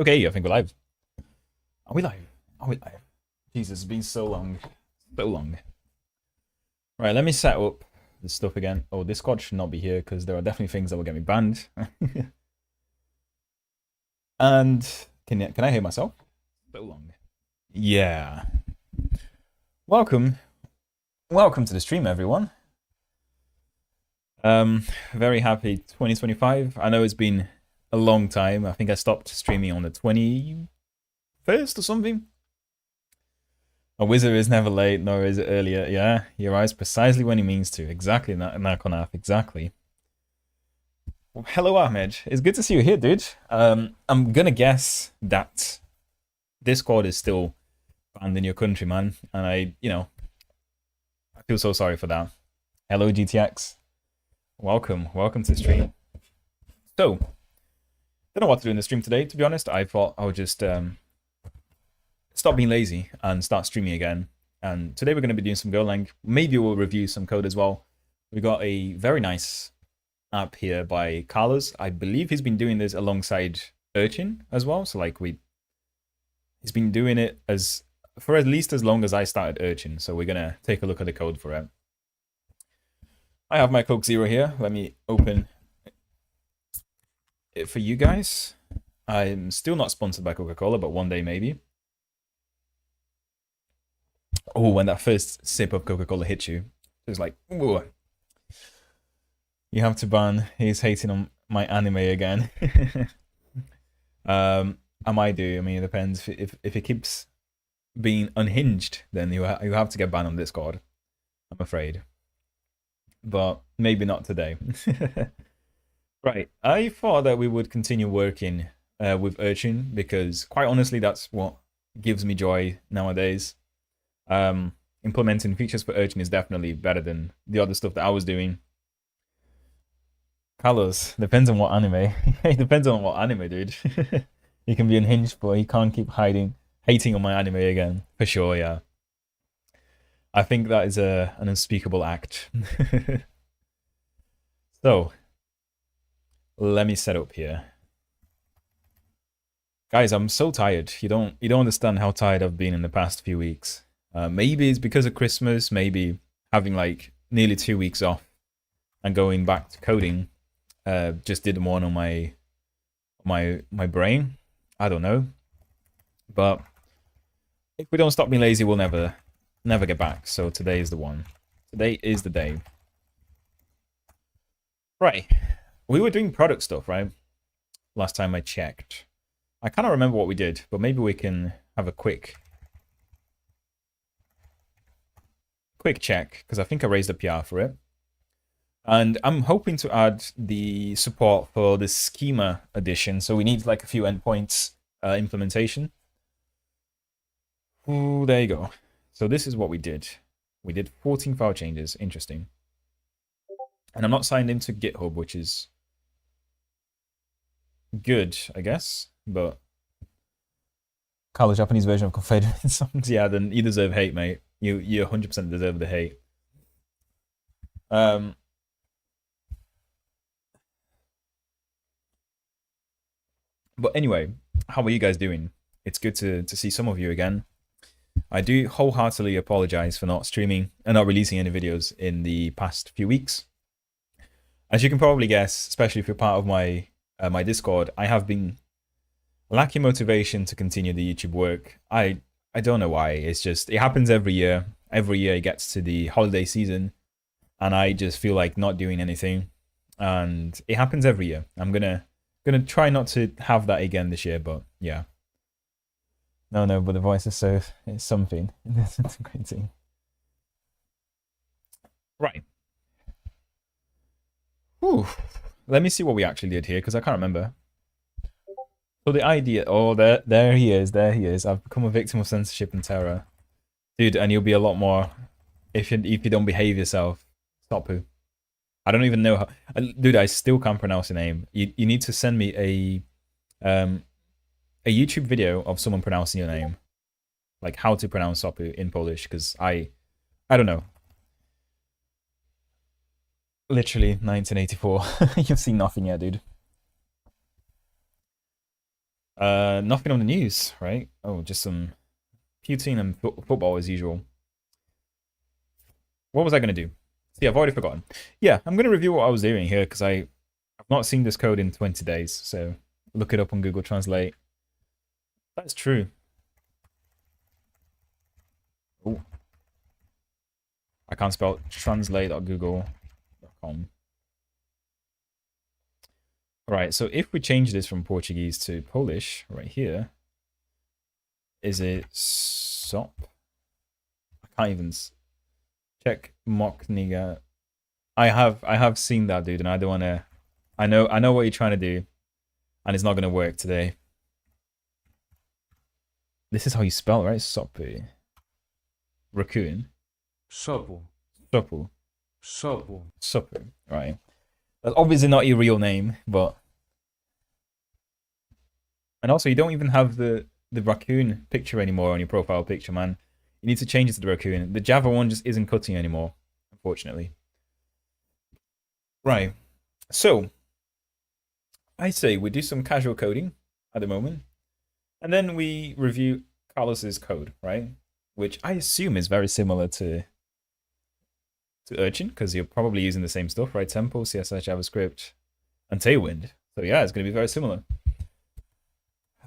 Okay, I think we're live. Are we live? Are we live? Jesus, it's been so long. So long. Right, let me set up this stuff again. Oh, Discord should not be here because there are definitely things that will get me banned. And can I hear myself? So long. Yeah. Welcome. Welcome to the stream, everyone. Very happy 2025. I know it's been a long time. I think I stopped streaming on the 21st or something. A wizard is never late, nor is it earlier. Yeah, he arrives precisely when he means to. Exactly, Nakonath, exactly. Well, hello, Ahmed. It's good to see you here, dude. I'm gonna guess that Discord is still banned in your country, man. And I feel so sorry for that. Hello, GTX. Welcome to the stream. So, don't know what to do in the stream today, to be honest. I thought I would just stop being lazy and start streaming again. And today we're going to be doing some Golang. Maybe we'll review some code as well. We got a very nice app here by Carlos. I believe he's been doing this alongside Urchin as well. So he's been doing it for at least as long as I started Urchin. So we're gonna take a look at the code for it. I have my Coke Zero here. Let me open it for you guys. I'm still not sponsored by Coca-Cola, but one day maybe. Oh, when that first sip of Coca-Cola hits you, it's like, ooh. You have to ban. He's hating on my anime again. I might do. I mean, it depends. If it keeps being unhinged, then you have to get banned on Discord. I'm afraid, but maybe not today. Right. I thought that we would continue working with Urchin because, quite honestly, that's what gives me joy nowadays. Implementing features for Urchin is definitely better than the other stuff that I was doing. Carlos, depends on what anime. It depends on what anime, dude. You can be unhinged, but you can't keep hating on my anime again. For sure, yeah. I think that is an unspeakable act. So, let me set up here. Guys, I'm so tired. You don't understand how tired I've been in the past few weeks. Maybe it's because of Christmas, maybe having like nearly 2 weeks off and going back to coding just did one on my brain. I don't know. But if we don't stop being lazy, we'll never get back. So today is the one. Today is the day. Right. We were doing product stuff, right? Last time I checked. I kind of remember what we did, but maybe we can have a quick check, because I think I raised a PR for it. And I'm hoping to add the support for the Schema edition. So we need like a few endpoints implementation. Ooh, there you go. So this is what we did. We did 14 file changes. Interesting. And I'm not signed into GitHub, which is good, I guess. But Carlos, Japanese version of Confederate songs. Yeah, then you deserve hate, mate. You 100% deserve the hate. But anyway, how are you guys doing? It's good to see some of you again. I do wholeheartedly apologize for not streaming and not releasing any videos in the past few weeks. As you can probably guess, especially if you're part of my my Discord, I have been lacking motivation to continue the YouTube work. I don't know why. It's just, it happens every year. Every year it gets to the holiday season and I just feel like not doing anything. And it happens every year. I'm gonna try not to have that again this year, but yeah. No, but the voice is it's something. It's a great thing. Right. Whew. Let me see what we actually did here, because I can't remember. So the idea, oh, there he is. I've become a victim of censorship and terror. Dude, and you'll be a lot more if you don't behave yourself. Stop who? I don't even know how. Dude, I still can't pronounce the name. You need to send me a YouTube video of someone pronouncing your name, like how to pronounce Sopu in Polish, because I don't know. Literally 1984. You've seen nothing yet, dude. Nothing on the news, right? Oh, just some poutine and football as usual. What was I going to do? See, I've already forgotten. Yeah, I'm going to review what I was doing here because I've not seen this code in 20 days. So look it up on Google Translate. That's true. Oh. I can't spell translate.google.com. Right, so if we change this from Portuguese to Polish right here, is it SOP? I can't even check Mokniga. I have seen that, dude, and I don't want to. I know what you're trying to do, and it's not going to work today. This is how you spell, right? Sopu. Raccoon. Sopu. Sopu. Sopu. Sopu. Right. That's obviously not your real name, but. And also, you don't even have the raccoon picture anymore on your profile picture, man. You need to change it to the raccoon. The Java one just isn't cutting anymore, unfortunately. Right. So, I say we do some casual coding at the moment, and then we review Carlos's code, right? Which I assume is very similar to Urchin, because you're probably using the same stuff, right? Tempo, CSS, JavaScript, and Tailwind. So yeah, it's going to be very similar.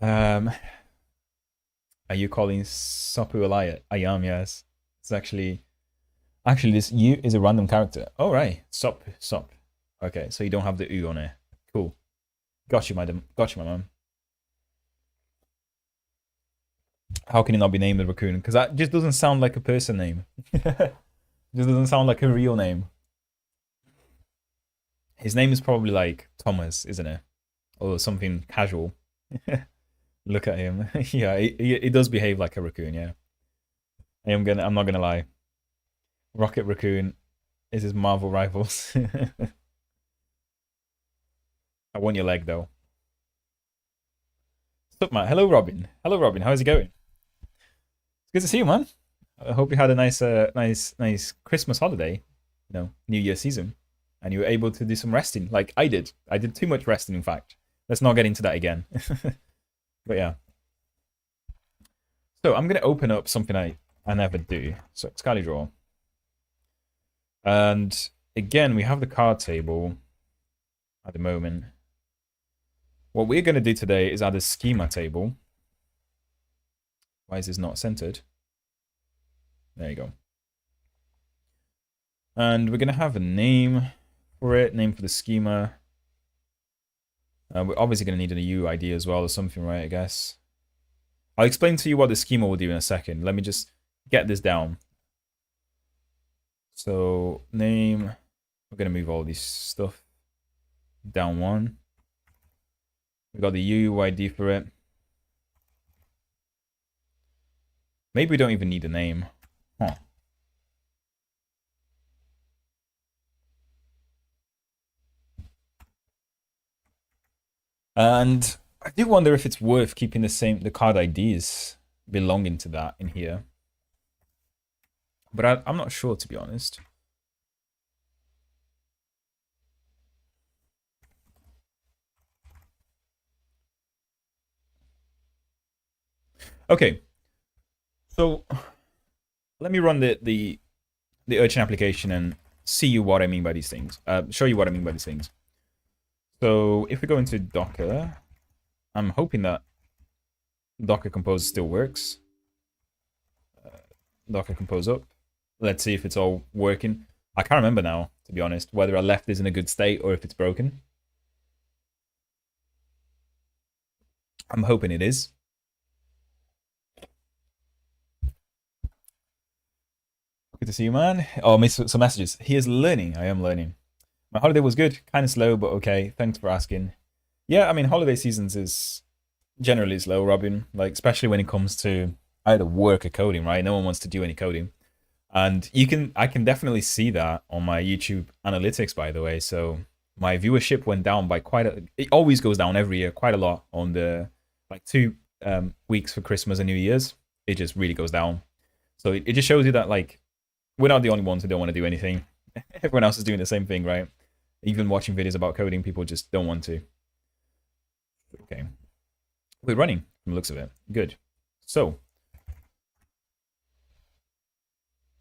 Are you calling Sopu Alaya? I am, yes. It's actually this U is a random character. Oh right, Sop. Okay, so you don't have the U on it. Cool. Got you, madam. Got you, my man. How can it not be named a raccoon? Because that just doesn't sound like a person name. Just doesn't sound like a real name. His name is probably like Thomas, isn't it? Or something casual. Look at him. Yeah, he does behave like a raccoon, yeah. I'm not gonna lie. Rocket Raccoon is his Marvel rivals. I want your leg though. What's up, Matt? Hello, Robin. Hello, Robin. How's it going? It's good to see you, man. I hope you had a nice Christmas holiday. You know, New Year season, and you were able to do some resting, like I did. I did too much resting, in fact. Let's not get into that again. But yeah. So I'm gonna open up something I never do. So Scally Draw. And again, we have the card table at the moment. What we're gonna do today is add a schema table. Why is this not centered? There you go. And we're gonna have a name for it, name for the schema. We're obviously going to need a UID as well or something, right, I guess. I'll explain to you what the schema will do in a second. Let me just get this down. So, name. We're going to move all this stuff down one. We got the UUID for it. Maybe we don't even need a name. Huh. And I do wonder if it's worth keeping the card IDs belonging to that in here. But I'm not sure, to be honest. Okay. So let me run the Urchin application and see you what I mean by these things. Show you what I mean by these things. So if we go into Docker, I'm hoping that Docker Compose still works. Docker Compose up. Let's see if it's all working. I can't remember now, to be honest, whether I left this in a good state or if it's broken. I'm hoping it is. Good to see you, man. Oh, I missed some messages. He is learning. I am learning. My holiday was good. Kind of slow, but okay. Thanks for asking. Yeah, I mean, holiday seasons is generally slow, Robin. Like, especially when it comes to either work or coding, right? No one wants to do any coding. And I can definitely see that on my YouTube analytics, by the way. So my viewership went down by it always goes down every year, quite a lot on the, like 2 weeks for Christmas and New Year's. It just really goes down. So it just shows you that, like, we're not the only ones who don't want to do anything. Everyone else is doing the same thing, right? Even watching videos about coding, people just don't want to. Okay. We're running from the looks of it. Good. So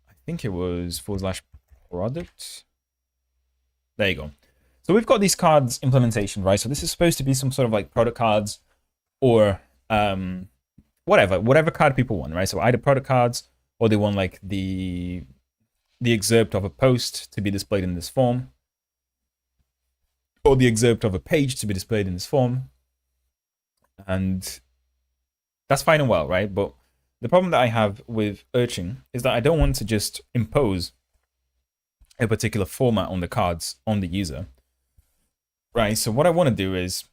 I think it was /product. There you go. So we've got these cards implementation, right? So this is supposed to be some sort of like product cards or whatever card people want, right? So either product cards or they want like the excerpt of a post to be displayed in this form, or the excerpt of a page to be displayed in this form. And that's fine and well, right? But the problem that I have with Urchin is that I don't want to just impose a particular format on the cards on the user, right? So what I want to do is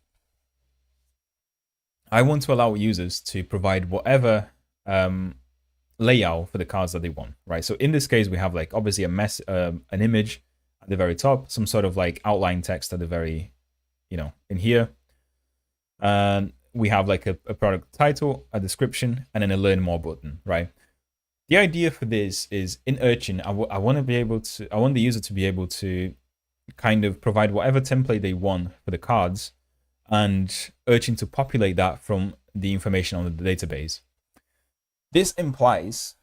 I want to allow users to provide whatever layout for the cards that they want, right? So in this case, we have like obviously an image at the very top, some sort of like outline text at the very, in here. And we have like a product title, a description, and then a learn more button, right? The idea for this is in Urchin, I want the user to be able to kind of provide whatever template they want for the cards, and Urchin to populate that from the information on the database. This implies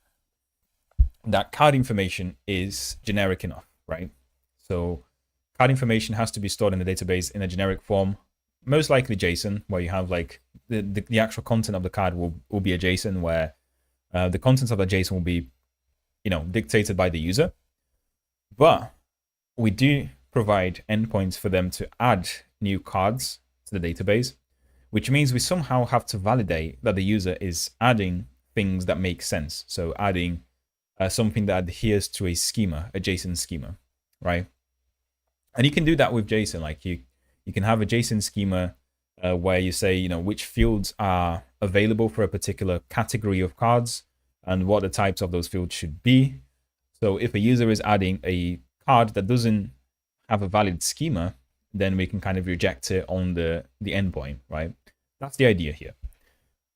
that card information is generic enough, right? So card information has to be stored in the database in a generic form, most likely JSON, where you have like the actual content of the card will be a JSON, where the contents of that JSON will be, dictated by the user. But we do provide endpoints for them to add new cards to the database, which means we somehow have to validate that the user is adding things that make sense. So adding something that adheres to a schema, a JSON schema, right? And you can do that with JSON. Like you can have a JSON schema where you say, which fields are available for a particular category of cards and what the types of those fields should be. So if a user is adding a card that doesn't have a valid schema, then we can kind of reject it on the endpoint, right? That's the idea here.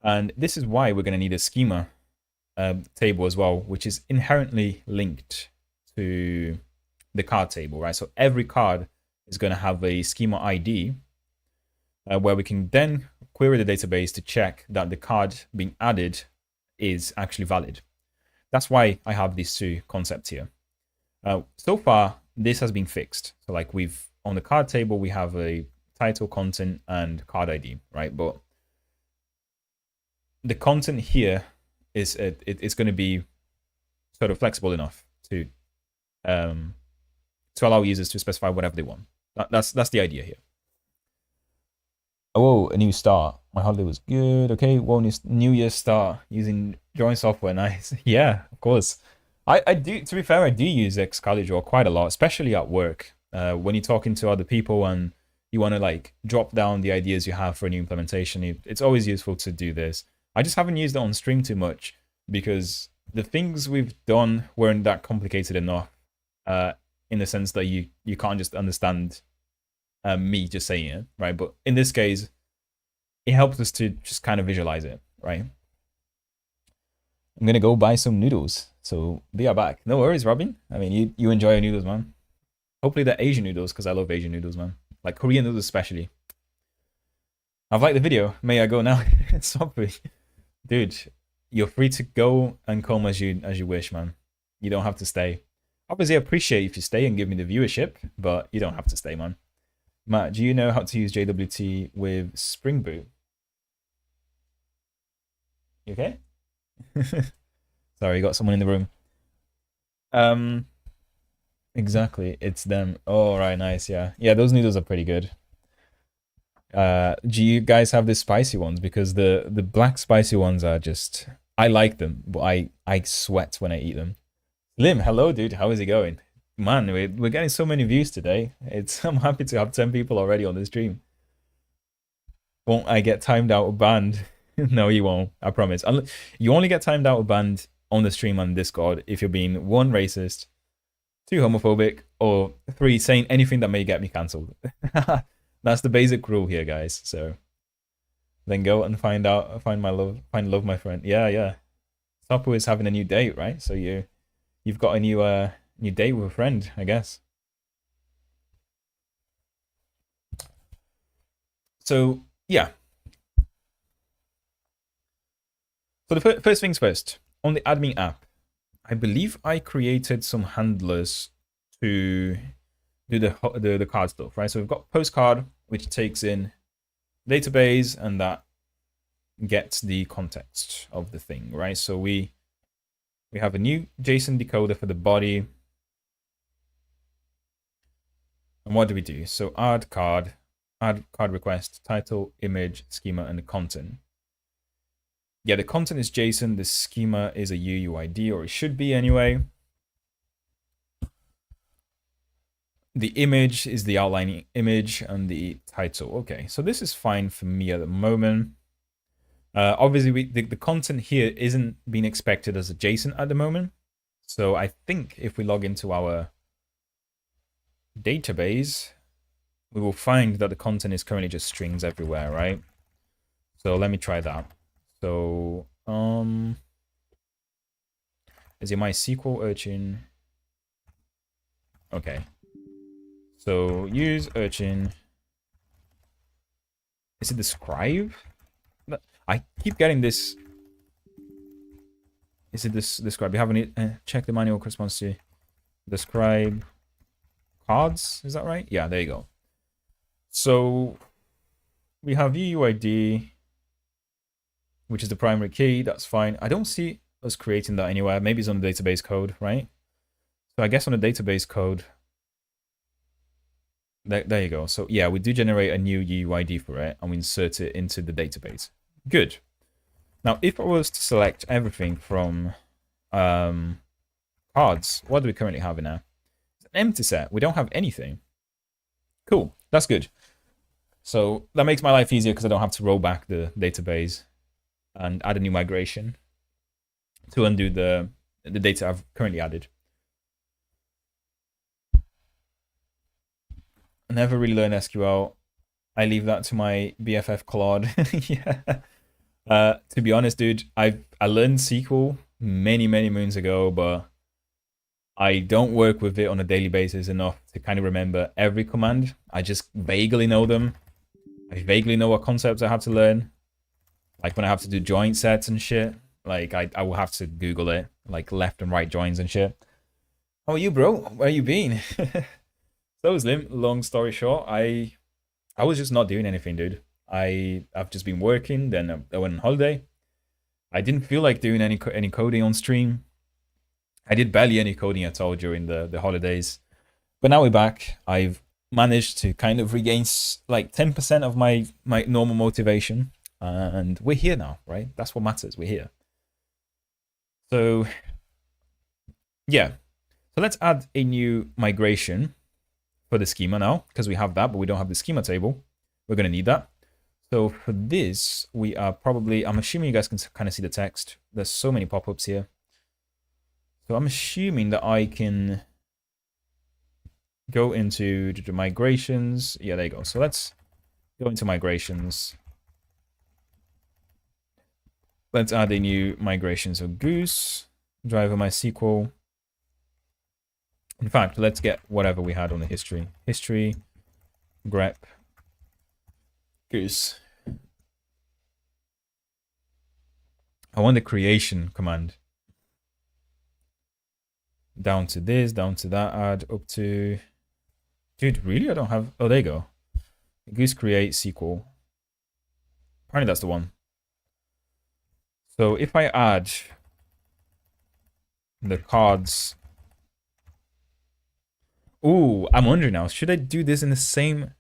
And this is why we're going to need a schema table as well, which is inherently linked to the card table, right? So every card is going to have a schema ID where we can then query the database to check that the card being added is actually valid. That's why I have these two concepts here. So far, this has been fixed. So like on the card table, we have a title, content, and card ID, right? But the content here is it's going to be sort of flexible enough to allow users to specify whatever they want. That's the idea here. Oh, a new start. My holiday was good. Okay, well, new year start using drawing software. Nice. Yeah, of course. I do. To be fair, I do use Excalibur quite a lot, especially at work. When you're talking to other people and you want to like drop down the ideas you have for a new implementation, it's always useful to do this. I just haven't used it on stream too much because the things we've done weren't that complicated enough. In the sense that you can't just understand me just saying it, right? But in this case, it helps us to just kind of visualize it, right? I'm gonna go buy some noodles, so be right back. No worries, Robin. I mean, you enjoy your noodles, man. Hopefully they're Asian noodles, because I love Asian noodles, man. Like Korean noodles especially. I've liked the video. May I go now? Sorry. Dude, you're free to go and come as you wish, man. You don't have to stay. Obviously, I appreciate if you stay and give me the viewership, but you don't have to stay, man. Matt, do you know how to use JWT with Spring Boot? You okay? Sorry, you got someone in the room. Exactly, it's them. Oh, right, nice, yeah. Yeah, those noodles are pretty good. Do you guys have the spicy ones? Because the black spicy ones are just... I like them, but I sweat when I eat them. Lim, hello, dude. How is it going? Man, we're getting so many views today. I'm happy to have 10 people already on the stream. Won't I get timed out or banned? No, you won't. I promise. You only get timed out or banned on the stream on Discord if you're being 1, racist, 2, homophobic, or 3, saying anything that may get me cancelled. That's the basic rule here, guys. So then go and find love, my friend. Yeah. Sapu is having a new date, right? So you've got a new date with a friend, I guess. So yeah, So the first things first, on the admin app, I believe I created some handlers to do the card stuff, right? So we've got postcard, which takes in database and that gets the context of the thing, right? So we have a new JSON decoder for the body. And what do we do? So add card request, title, image, schema, and the content. Yeah, the content is JSON, the schema is a UUID, or it should be anyway. The image is the outlining image and the title. Okay, so this is fine for me at the moment. Obviously, the content here isn't being expected as a JSON at the moment. So I think if we log into our database, we will find that the content is currently just strings everywhere, right? So let me try that. So, is it MySQL Urchin? Okay. So use Urchin. Is it the scribe? I keep getting this. Is it this scribe? You haven't checked the manual corresponds to the scribe cards. Is that right? Yeah, there you go. So we have UUID, which is the primary key. That's fine. I don't see us creating that anywhere. Maybe it's on the database code, right? So I guess on the database code, there you go. So yeah, we do generate a new UUID for it and we insert it into the database. Good. Now, if I was to select everything from cards, what do we currently have in there? It's an empty set. We don't have anything. Cool. That's good. So that makes my life easier because I don't have to roll back the database and add a new migration to undo the data I've currently added. I never really learned SQL. I leave that to my BFF Claude. Yeah. To be honest, dude, I learned SQL many moons ago, but I don't work with it on a daily basis enough to kind of remember every command. I just vaguely know them. I vaguely know what concepts I have to learn. Like when I have to do joint sets and shit, like I will have to Google it, like left and right joins and shit. How are you, bro? Where you been? So Slim, long story short, I was just not doing anything, dude. I've just been working, then I went on holiday. I didn't feel like doing any coding on stream. I did barely any coding at all during the holidays. But now we're back. I've managed to kind of regain like 10% of my normal motivation. And we're here now, right? That's what matters. We're here. So, yeah. So let's add a new migration for the schema now, because we have that, but we don't have the schema table. We're going to need that. So for this, we are probably, I'm assuming you guys can kind of see the text. There's so many pop-ups here. So I'm assuming that I can go into the migrations. Yeah, there you go. So let's go into migrations. Let's add a new migration. So Goose, driver MySQL. In fact, let's get whatever we had on the history. History, grep, Goose. I want the creation command. Down to this, down to that, add up to... Dude, really? I don't have... Oh, there you go. Goose create SQL. Apparently that's the one. So if I add the cards... Ooh, I'm wondering now, should I do this in the same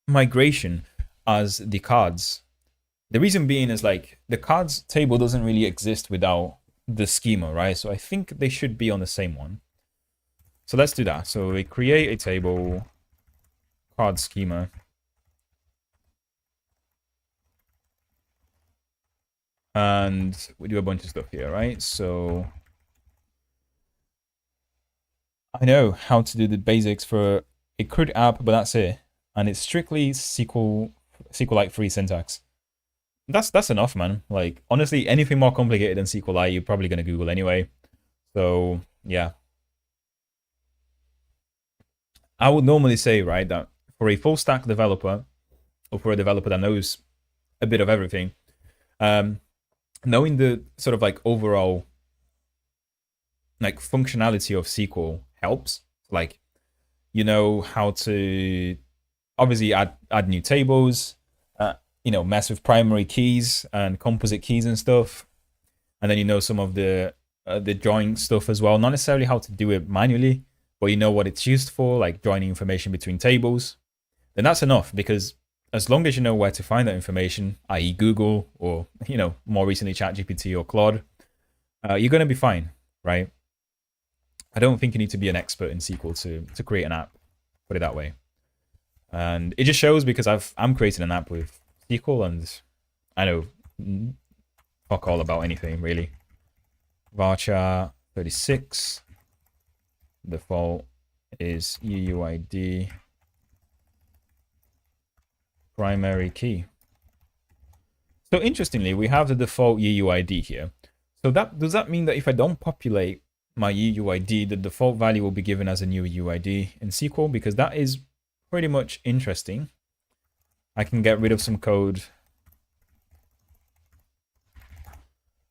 migration as the cards? The reason being is like the cards table doesn't really exist without the schema, right? So I think they should be on the same one. So let's do that. So we create a table, card schema. And we do a bunch of stuff here, right? So I know how to do the basics for a CRUD app, but that's it. And it's strictly SQLite free syntax. That's enough, man. Like, honestly, anything more complicated than SQLite, you're probably going to Google anyway. So, yeah. I would normally say, right, that for a full stack developer, or for a developer that knows a bit of everything, knowing the sort of like overall like functionality of SQL helps. Like, you know how to obviously add new tables, mess with primary keys and composite keys and stuff, and then you know some of the drawing stuff as well. Not necessarily how to do it manually, but you know what it's used for, like joining information between tables. Then that's enough, because as long as you know where to find that information, i.e. Google or, more recently ChatGPT or Claude, you're going to be fine, right? I don't think you need to be an expert in SQL to create an app, put it that way. And it just shows because I'm creating an app with SQL, and I know fuck all about anything really. Varchar 36. Default is UUID primary key. So interestingly, we have the default UUID here. So does that mean that if I don't populate my UUID, the default value will be given as a new UUID in SQL? Because that is pretty much interesting. I can get rid of some code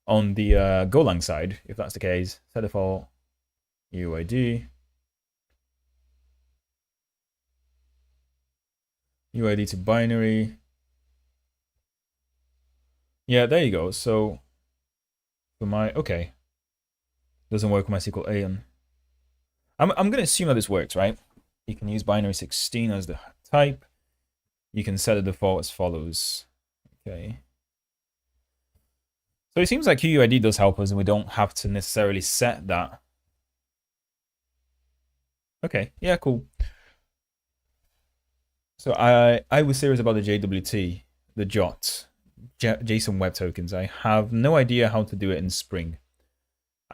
on the Golang side, if that's the case. Set default UUID. UID to binary. Yeah, there you go. So for my, okay. Doesn't work with my SQL AN. I'm going to assume that this works, right? You can use binary 16 as the type. You can set a default as follows. Okay. So it seems like UUID does help us, and we don't have to necessarily set that. Okay, yeah, cool. So I was serious about the JWT, the JWT, JSON Web Tokens. I have no idea how to do it in Spring.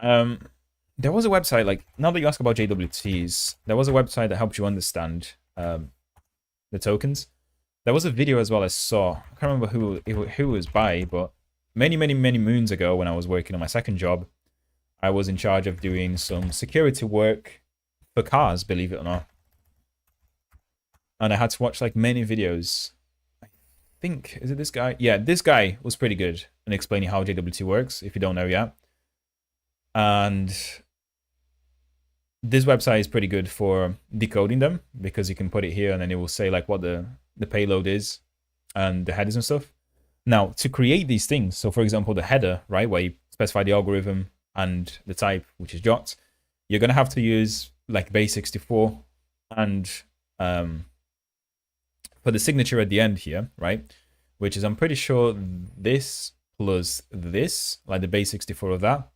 There was a website, like, now that you ask about JWTs, there was a website that helps you understand the tokens. There was a video as well I saw. I can't remember who it was by, but many moons ago when I was working on my second job, I was in charge of doing some security work for cars, believe it or not. And I had to watch like many videos. I think, is it this guy? Yeah, this guy was pretty good in explaining how JWT works, if you don't know yet. And this website is pretty good for decoding them, because you can put it here and then it will say like what the payload is and the headers and stuff. Now, to create these things, so for example, the header, right, where you specify the algorithm and the type, which is JWT, you're going to have to use like base64 and for the signature at the end here, right, which is, I'm pretty sure, this plus this, like the base64 of that,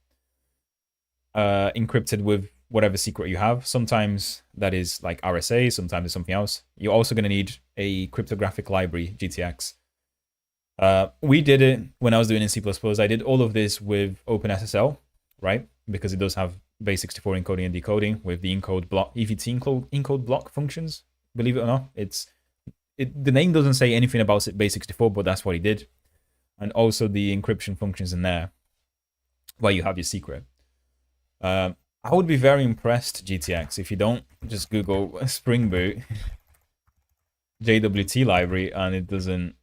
encrypted with whatever secret you have. Sometimes that is like RSA, sometimes it's something else. You're also going to need a cryptographic library, GTX. We did it when I was doing in C++. I did all of this with OpenSSL, right? Because it does have base64 encoding and decoding with the encode block, EVT encode block functions. Believe it or not, the name doesn't say anything about base64, but that's what he did. And also the encryption functions in there, where you have your secret. I would be very impressed, GTX, if you don't just Google Spring Boot JWT library and it doesn't,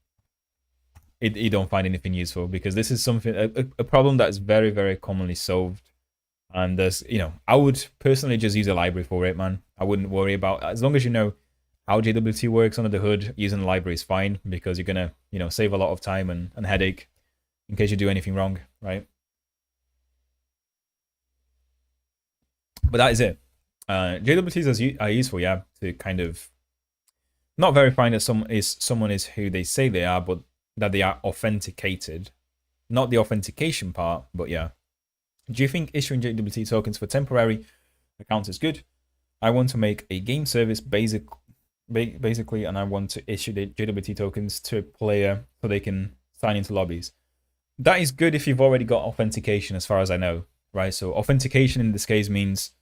you don't find anything useful, because this is something, a problem that is very, very commonly solved. And there's, I would personally just use a library for it, man. I wouldn't worry about, as long as you know how JWT works under the hood, using the library is fine, because you're gonna, save a lot of time and headache in case you do anything wrong, right? But that is it. JWTs are useful, yeah, to kind of not verifying that someone is who they say they are, but that they are authenticated. Not the authentication part, but yeah. Do you think issuing JWT tokens for temporary accounts is good? I want to make a game service basically, and I want to issue the JWT tokens to a player so they can sign into lobbies. That is good if you've already got authentication, as far as I know, right? So authentication in this case means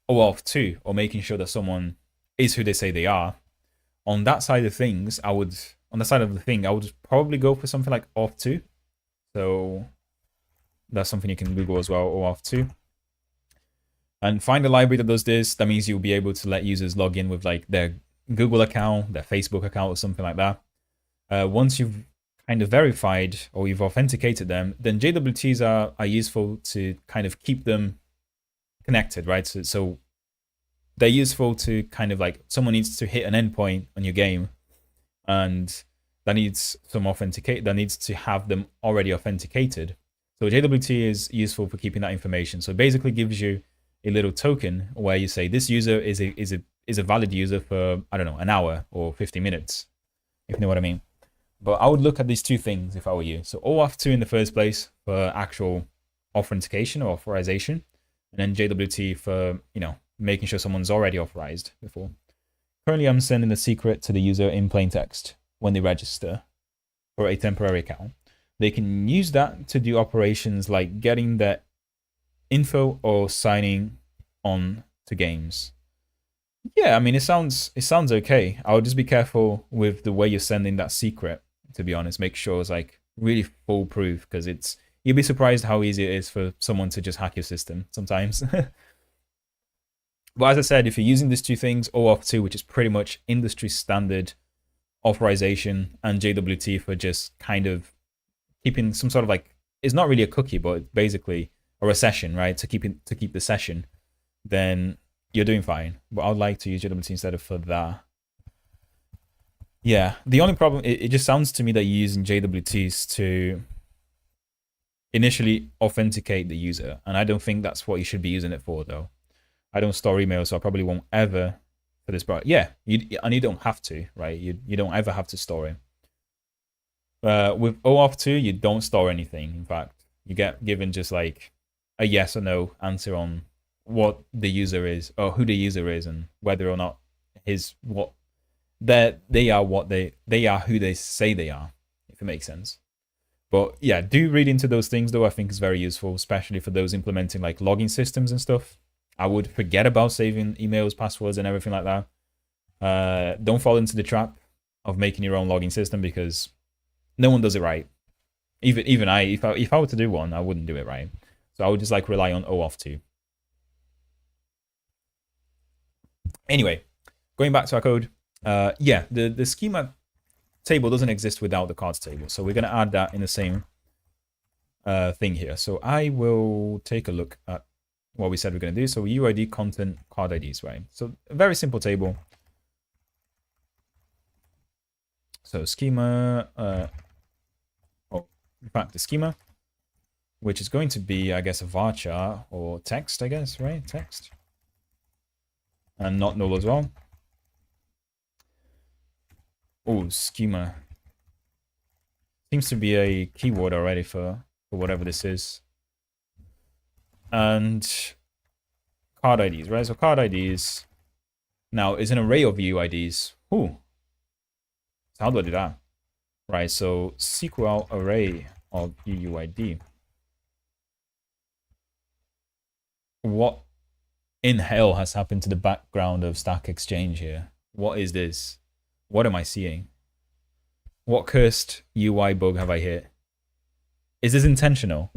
OAuth 2, or making sure that someone is who they say they are. On that side of things, I would probably go for something like auth 2. So that's something you can Google as well, OAuth 2. And find a library that does this. That means you'll be able to let users log in with like their Google account, their Facebook account, or something like that. Once you've kind of verified or you've authenticated them, then JWTs are useful to kind of keep them connected, right? So they're useful to kind of like someone needs to hit an endpoint on your game and that needs that needs to have them already authenticated. So JWT is useful for keeping that information. So it basically gives you a little token where you say this user is a valid user for, I don't know, an hour or 50 minutes, if you know what I mean. But I would look at these two things if I were you. So OAuth2 in the first place for actual authentication or authorization, and then JWT for, you know, making sure someone's already authorized before. Currently, I'm sending the secret to the user in plain text when they register for a temporary account. They can use that to do operations like getting their info or signing on to games. Yeah, I mean, it sounds okay. I would just be careful with the way you're sending that secret, to be honest. Make sure it's like really foolproof, because you'll be surprised how easy it is for someone to just hack your system sometimes. But as I said, if you're using these two things, OAuth2, which is pretty much industry standard authorization, and JWT for just kind of keeping some sort of like, it's not really a cookie, but basically, or a session, right? To keep the session, then you're doing fine. But I'd like to use JWT instead of for that. Yeah, the only problem, it just sounds to me that you're using JWTs to initially authenticate the user, and I don't think that's what you should be using it for, though. I don't store emails, so I probably won't ever for this. But yeah, and you don't have to, right? You don't ever have to store it. With OAuth2, you don't store anything. In fact, you get given just like a yes or no answer on what the user is, or who the user is, and whether or not they are who they say they are, if it makes sense. But yeah, do read into those things, though. I think is very useful, especially for those implementing like logging systems and stuff. I would forget about saving emails, passwords, and everything like that. Don't fall into the trap of making your own logging system, because no one does it right. Even I, if I were to do one, I wouldn't do it right. So I would just like rely on OAuth2. Anyway, going back to our code. Yeah, the schema table doesn't exist without the cards table, so we're going to add that in the same thing here. So I will take a look at what we said we're going to do. So UID, content, card IDs, right? So a very simple table. So schema, in fact, the schema, which is going to be, I guess, a varchar or text, I guess, right? Text. And not null as well. Oh, schema. Seems to be a keyword already for whatever this is. And card IDs, right? So card IDs now is an array of UIDs. Ooh. So how do I do that? Right, so SQL array of UUID. What in hell has happened to the background of Stack Exchange here? What is this? What am I seeing? What cursed UI bug have I hit? Is this intentional?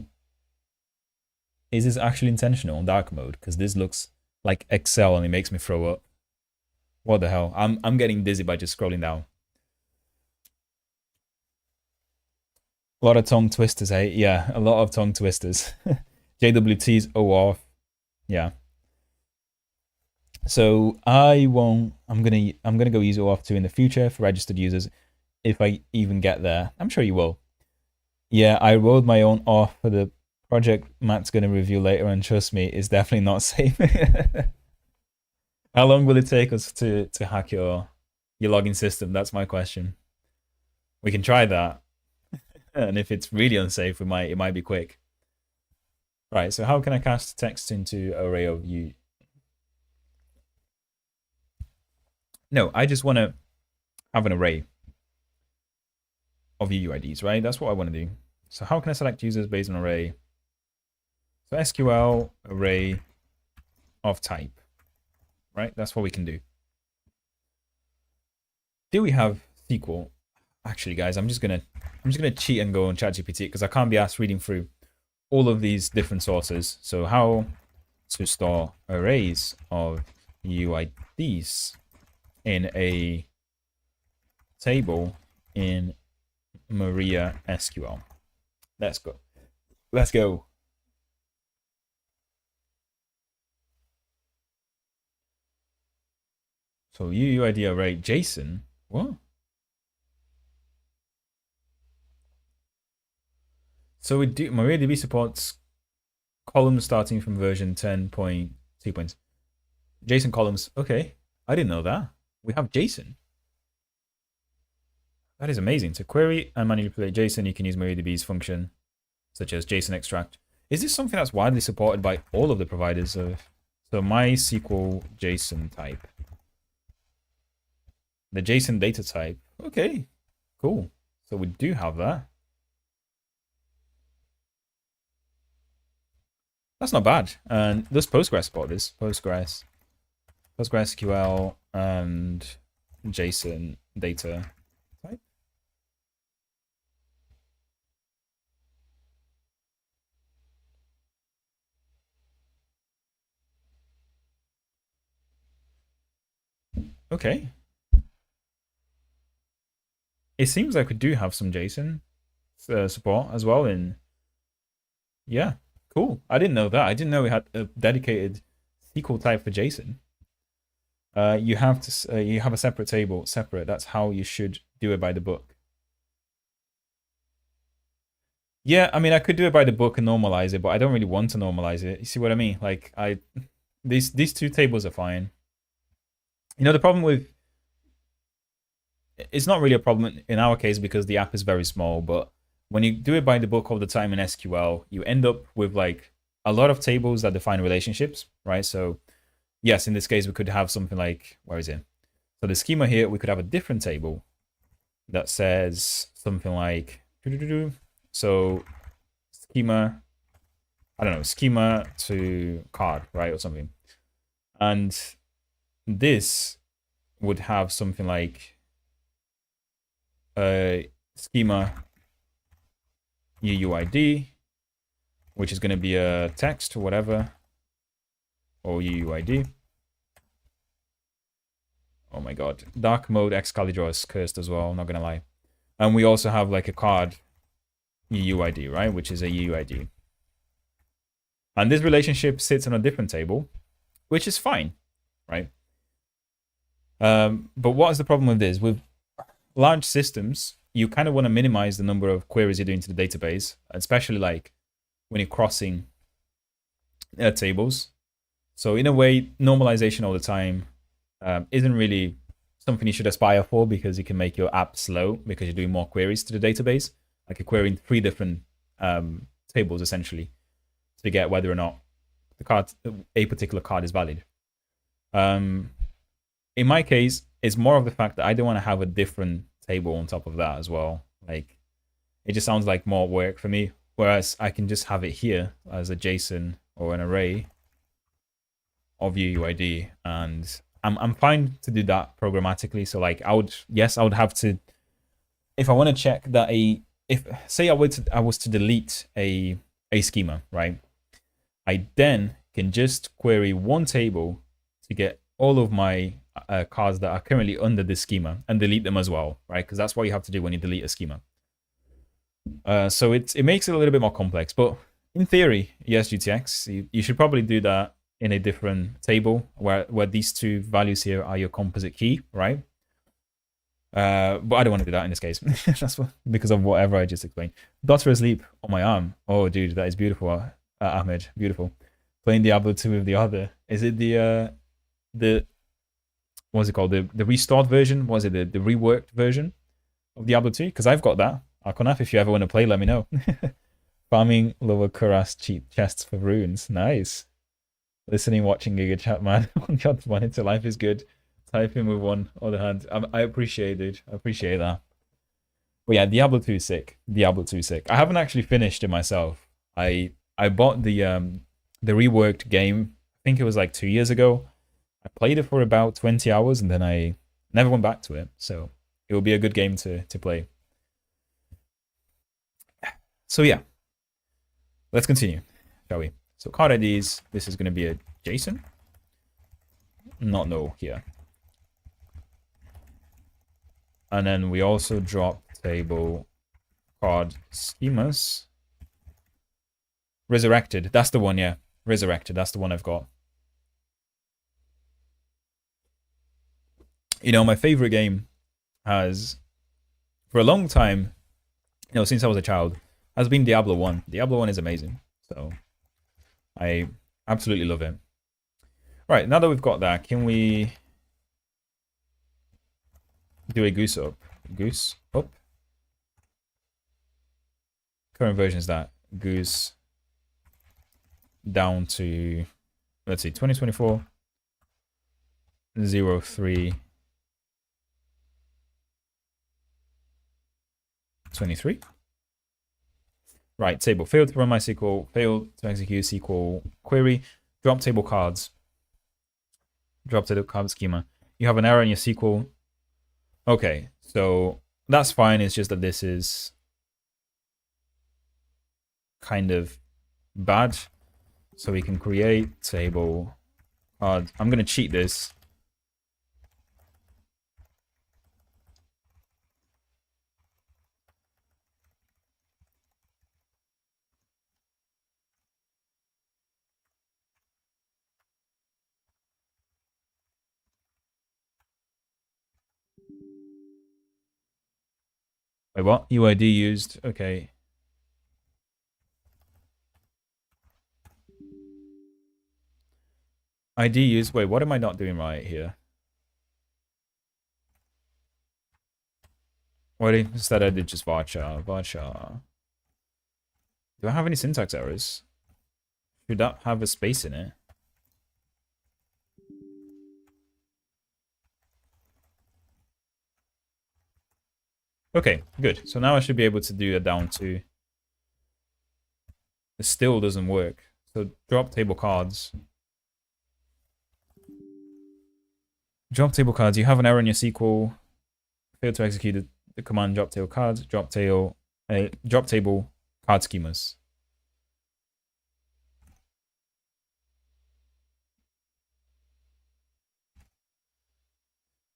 Is this actually intentional on dark mode? Because this looks like Excel and it makes me throw up. What the hell? I'm getting dizzy by just scrolling down. A lot of tongue twisters, eh? Yeah, a lot of tongue twisters. JWT's OAuth. Yeah. So I'm gonna go use OAuth2 in the future for registered users, if I even get there. I'm sure you will. Yeah, I rolled my own auth for the project Matt's gonna review later, and trust me, it's definitely not safe. How long will it take us to hack your login system? That's my question. We can try that. And if it's really unsafe, it might be quick. Right, so how can I cast text into array of U? No, I just want to have an array of UUIDs, right? That's what I want to do. So how can I select users based on array? So SQL array of type, right? That's what we can do. Do we have SQL? Actually, guys, I'm just gonna cheat and go on ChatGPT, because I can't be asked reading through all of these different sources. So how to store arrays of UIDs in a table in Maria SQL. Let's go. Let's go. So UUID array JSON. What? So we do MariaDB supports columns starting from version 10.2. JSON columns. Okay. I didn't know that. We have JSON. That is amazing. To query and manipulate JSON, you can use MariaDB's function, such as JSON extract. Is this something that's widely supported by all of the providers of? So MySQL JSON type. The JSON data type. Okay, cool. So we do have that. That's not bad. And does Postgres support this? PostgreSQL and JSON data type. Okay. It seems like we do have some JSON support as well. Yeah, cool. I didn't know that. I didn't know we had a dedicated SQL type for JSON. You have a separate table, separate. That's how you should do it by the book. Yeah, I mean, I could do it by the book and normalize it, but I don't really want to normalize it. You see what I mean? Like, these two tables are fine. You know, the problem with it's not really a problem in our case because the app is very small, but when you do it by the book all the time in SQL, you end up with like a lot of tables that define relationships, right? So yes, in this case, we could have something like, where is it? So the schema here, we could have a different table that says something like, so schema, I don't know, schema to card, right? Or something. And this would have something like schema UUID, which is going to be a text or whatever, or UUID. Oh my god. Dark mode Excalibur is cursed as well, not going to lie. And we also have like a card UUID, right? Which is a UUID. And this relationship sits on a different table, which is fine, right? But what is the problem with this? With large systems, you kind of want to minimize the number of queries you're doing to the database, especially like when you're crossing tables. So in a way, normalization all the time isn't really something you should aspire for because it can make your app slow because you're doing more queries to the database. Like you're querying 3 different tables essentially to get whether or not a particular card is valid. In my case, it's more of the fact that I don't want to have a different table on top of that as well. Like, it just sounds like more work for me. Whereas I can just have it here as a JSON or an array of UUID, and I'm fine to do that programmatically. So like, I would have to, if I want to check that say I was to delete a schema, right? I then can just query one table to get all of my cards that are currently under this schema and delete them as well, right? Because that's what you have to do when you delete a schema. So it makes it a little bit more complex, but in theory, yes, GTX, you should probably do that in a different table where these two values here are your composite key, right? But I don't want to do that in this case. That's because of whatever I just explained. Daughter asleep on my arm. Oh, dude, that is beautiful, Ahmed. Beautiful. Playing Diablo 2 with the other. Is it the what's it called? The restored version? Was it the reworked version of Diablo 2? Because I've got that. Arconaf, if you ever want to play, let me know. Farming lower Kuras cheap chests for runes. Nice. Listening, watching Giga Chat, man. One into life is good. Typing with one other hand. I appreciate it. I appreciate that. But yeah, Diablo 2 is sick. Diablo 2 is sick. I haven't actually finished it myself. I bought the reworked game. I think it was like 2 years ago. I played it for about 20 hours and then I never went back to it. So it will be a good game to play. So yeah, let's continue, shall we? So card IDs, this is going to be a JSON. Not no here. And then we also drop table card schemas. Resurrected. That's the one, yeah. Resurrected. That's the one I've got. You know, my favorite game has, for a long time, you know, since I was a child, has been Diablo 1. Diablo 1 is amazing. So, I absolutely love it. Right, now that we've got that, can we do a goose up? Goose up. Current version is that. Goose down to, let's see, 2024 03 23. Right, table. Failed to run MySQL, failed to execute SQL query, drop table cards. Drop table card schema. You have an error in your SQL. Okay, so that's fine. It's just that this is kind of bad. So we can create table card. I'm going to cheat this. Wait, what? UID used. Okay. ID used. Wait, what am I not doing right here? What instead I did just varchar. Varchar. Do I have any syntax errors? Should that have a space in it? Okay, good. So now I should be able to do a down to. It still doesn't work. So drop table cards. Drop table cards. You have an error in your SQL. Failed to execute the command drop table cards. Drop table card schemas.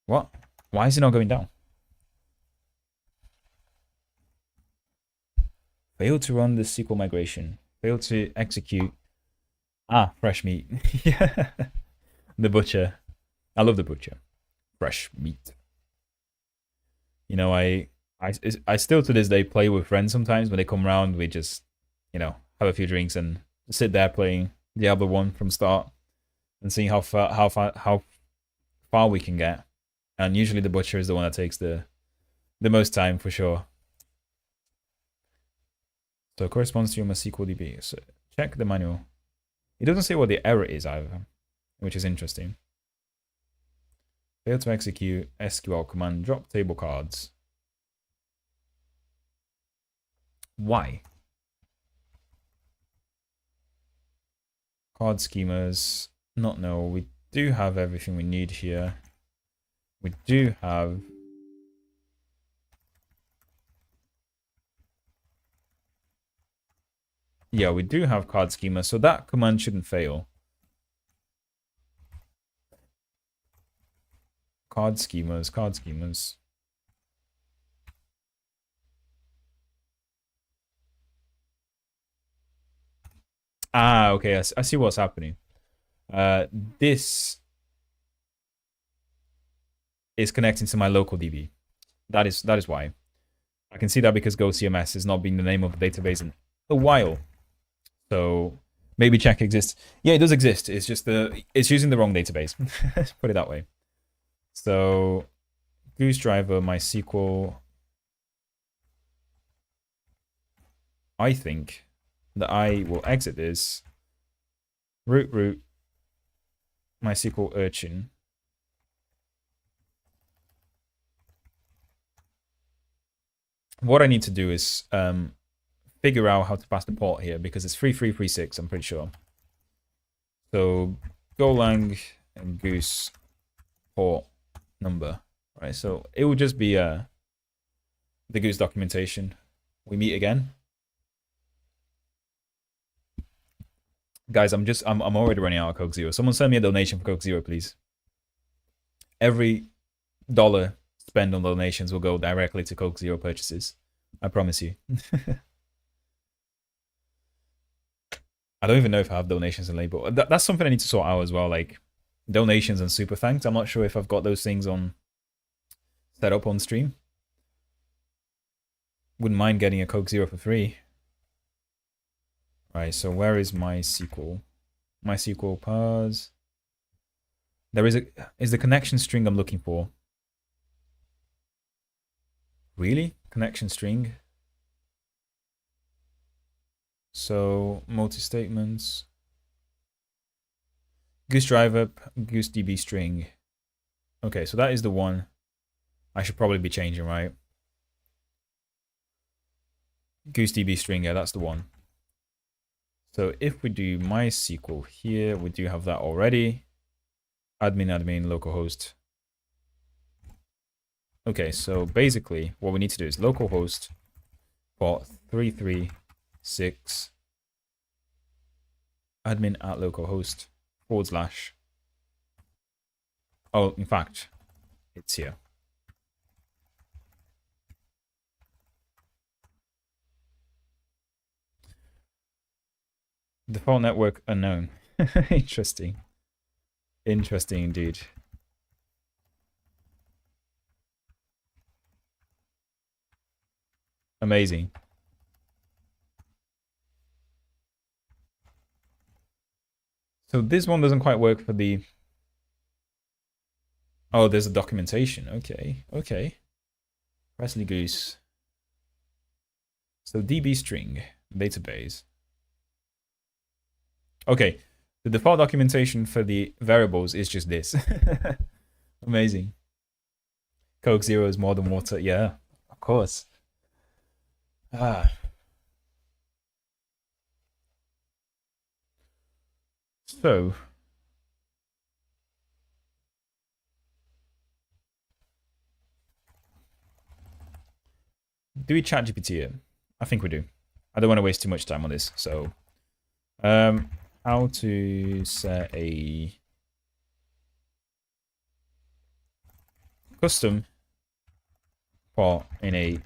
What? Why is it not going down? Failed to run the SQL migration. Failed to execute. Ah, fresh meat. Yeah. The butcher. I love the butcher. Fresh meat. You know, I still to this day play with friends sometimes. When they come around, we just, you know, have a few drinks and sit there playing Diablo 1 from start and seeing how far we can get. And usually the butcher is the one that takes the most time for sure. So it corresponds to your MySQL DB. So check the manual. It doesn't say what the error is either, which is interesting. Fail to execute SQL command drop table cards. Why? Card schemas. Not no. We do have everything we need here. We do have. Yeah, we do have card schema, so that command shouldn't fail. Card schemas, card schemas. Ah, okay, I see what's happening. This is connecting to my local DB. That is why. I can see that because GoCMS has not been the name of the database in a while. So maybe check exists. Yeah, it does exist. It's just it's using the wrong database. Put it that way. So Goose driver MySQL. I think that I will exit this. Root MySQL Urchin. What I need to do is figure out how to pass the port here because it's 3336, I'm pretty sure. So Golang and Goose port number, right? So it will just be the Goose documentation. We meet again. Guys, I'm already running out of Coke Zero. Someone send me a donation for Coke Zero, please. Every dollar spent on donations will go directly to Coke Zero purchases. I promise you. I don't even know if I have donations and label. That's something I need to sort out as well, like donations and super thanks. I'm not sure if I've got those things on set up on stream. Wouldn't mind getting a Coke Zero for free. Right, so where is MySQL? MySQL parse. There is the connection string I'm looking for. Really? Connection string? So multi-statements. Goose driver, goose DB string. Okay, so that is the one I should probably be changing, right? Goose DB string, yeah, that's the one. So if we do MySQL here, we do have that already. Admin, localhost. Okay, so basically what we need to do is localhost port 336 admin at localhost / oh, in fact, it's here. Default network unknown. Interesting. Interesting indeed. Amazing. So this one doesn't quite work for the... Oh, there's a documentation. Okay, okay. Presley Goose. So DB string, database. Okay, the default documentation for the variables is just this. Amazing. Coke Zero is more than water. Yeah, of course. Ah. So. Do we chat GPT it? I think we do. I don't want to waste too much time on this. So, how to set a custom port in a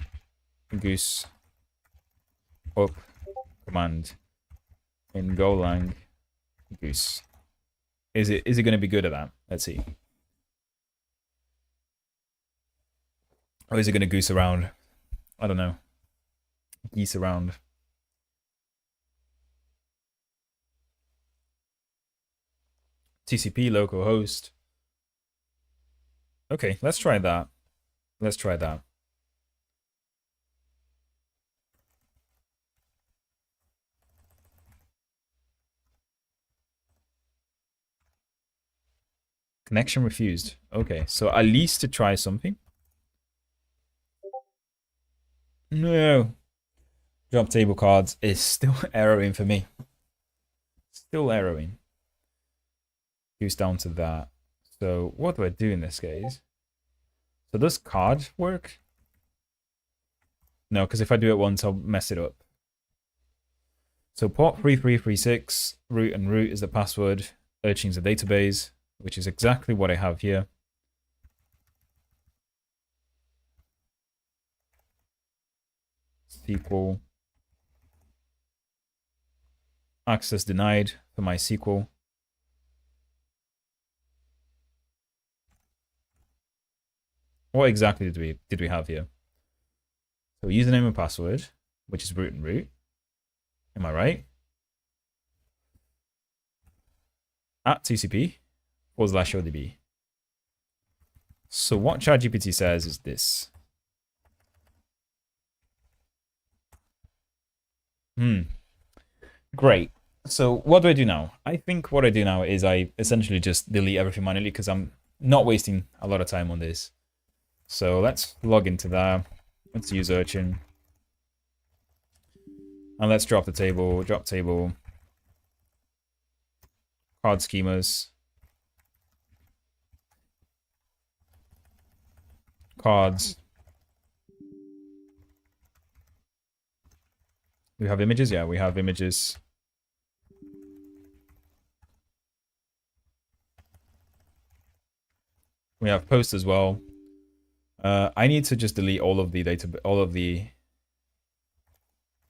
goose up command in Golang goose. Is it going to be good at that? Let's see. Or is it going to goose around? I don't know. Geese around. TCP localhost. Okay, let's try that. Let's try that. Connection refused. Okay, so at least to try something. No. Drop table cards is still erroring for me. Still erroring. Goose down to that. So what do I do in this case? So does card work? No, because if I do it once, I'll mess it up. So port 3336, root and root is the password. Urchin's a database, which is exactly what I have here. SQL. Access denied for MySQL. What exactly did we have here? So username and password, which is root and root. Am I right? At TCP / ODB. So what ChatGPT says is this. Great. So what do I do now? I think what I do now is I essentially just delete everything manually because I'm not wasting a lot of time on this. So let's log into that. Let's use Urchin. And let's drop table. Card schemas. Cards. We have images? Yeah, we have images. We have posts as well. I need to just delete all of the data, all of the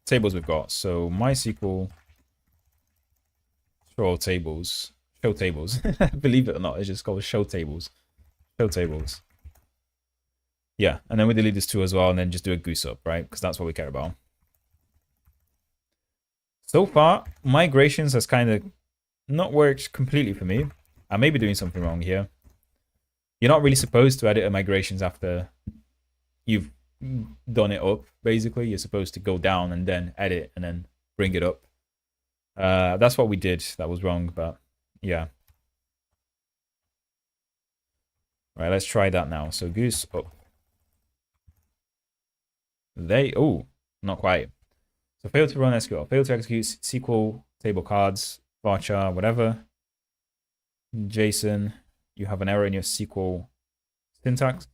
tables we've got. So MySQL show tables. Show tables. Believe it or not, it's just called show tables. Show tables. Yeah, and then we delete this too as well, and then just do a goose up, right? Because that's what we care about. So far, migrations has kind of not worked completely for me. I may be doing something wrong here. You're not really supposed to edit a migrations after you've done it up, basically. You're supposed to go down and then edit and then bring it up. That's what we did. That was wrong, but yeah. All right, let's try that now. So goose up. Oh, not quite. So fail to run SQL, fail to execute SQL table cards, varchar, whatever. JSON, you have an error in your SQL syntax.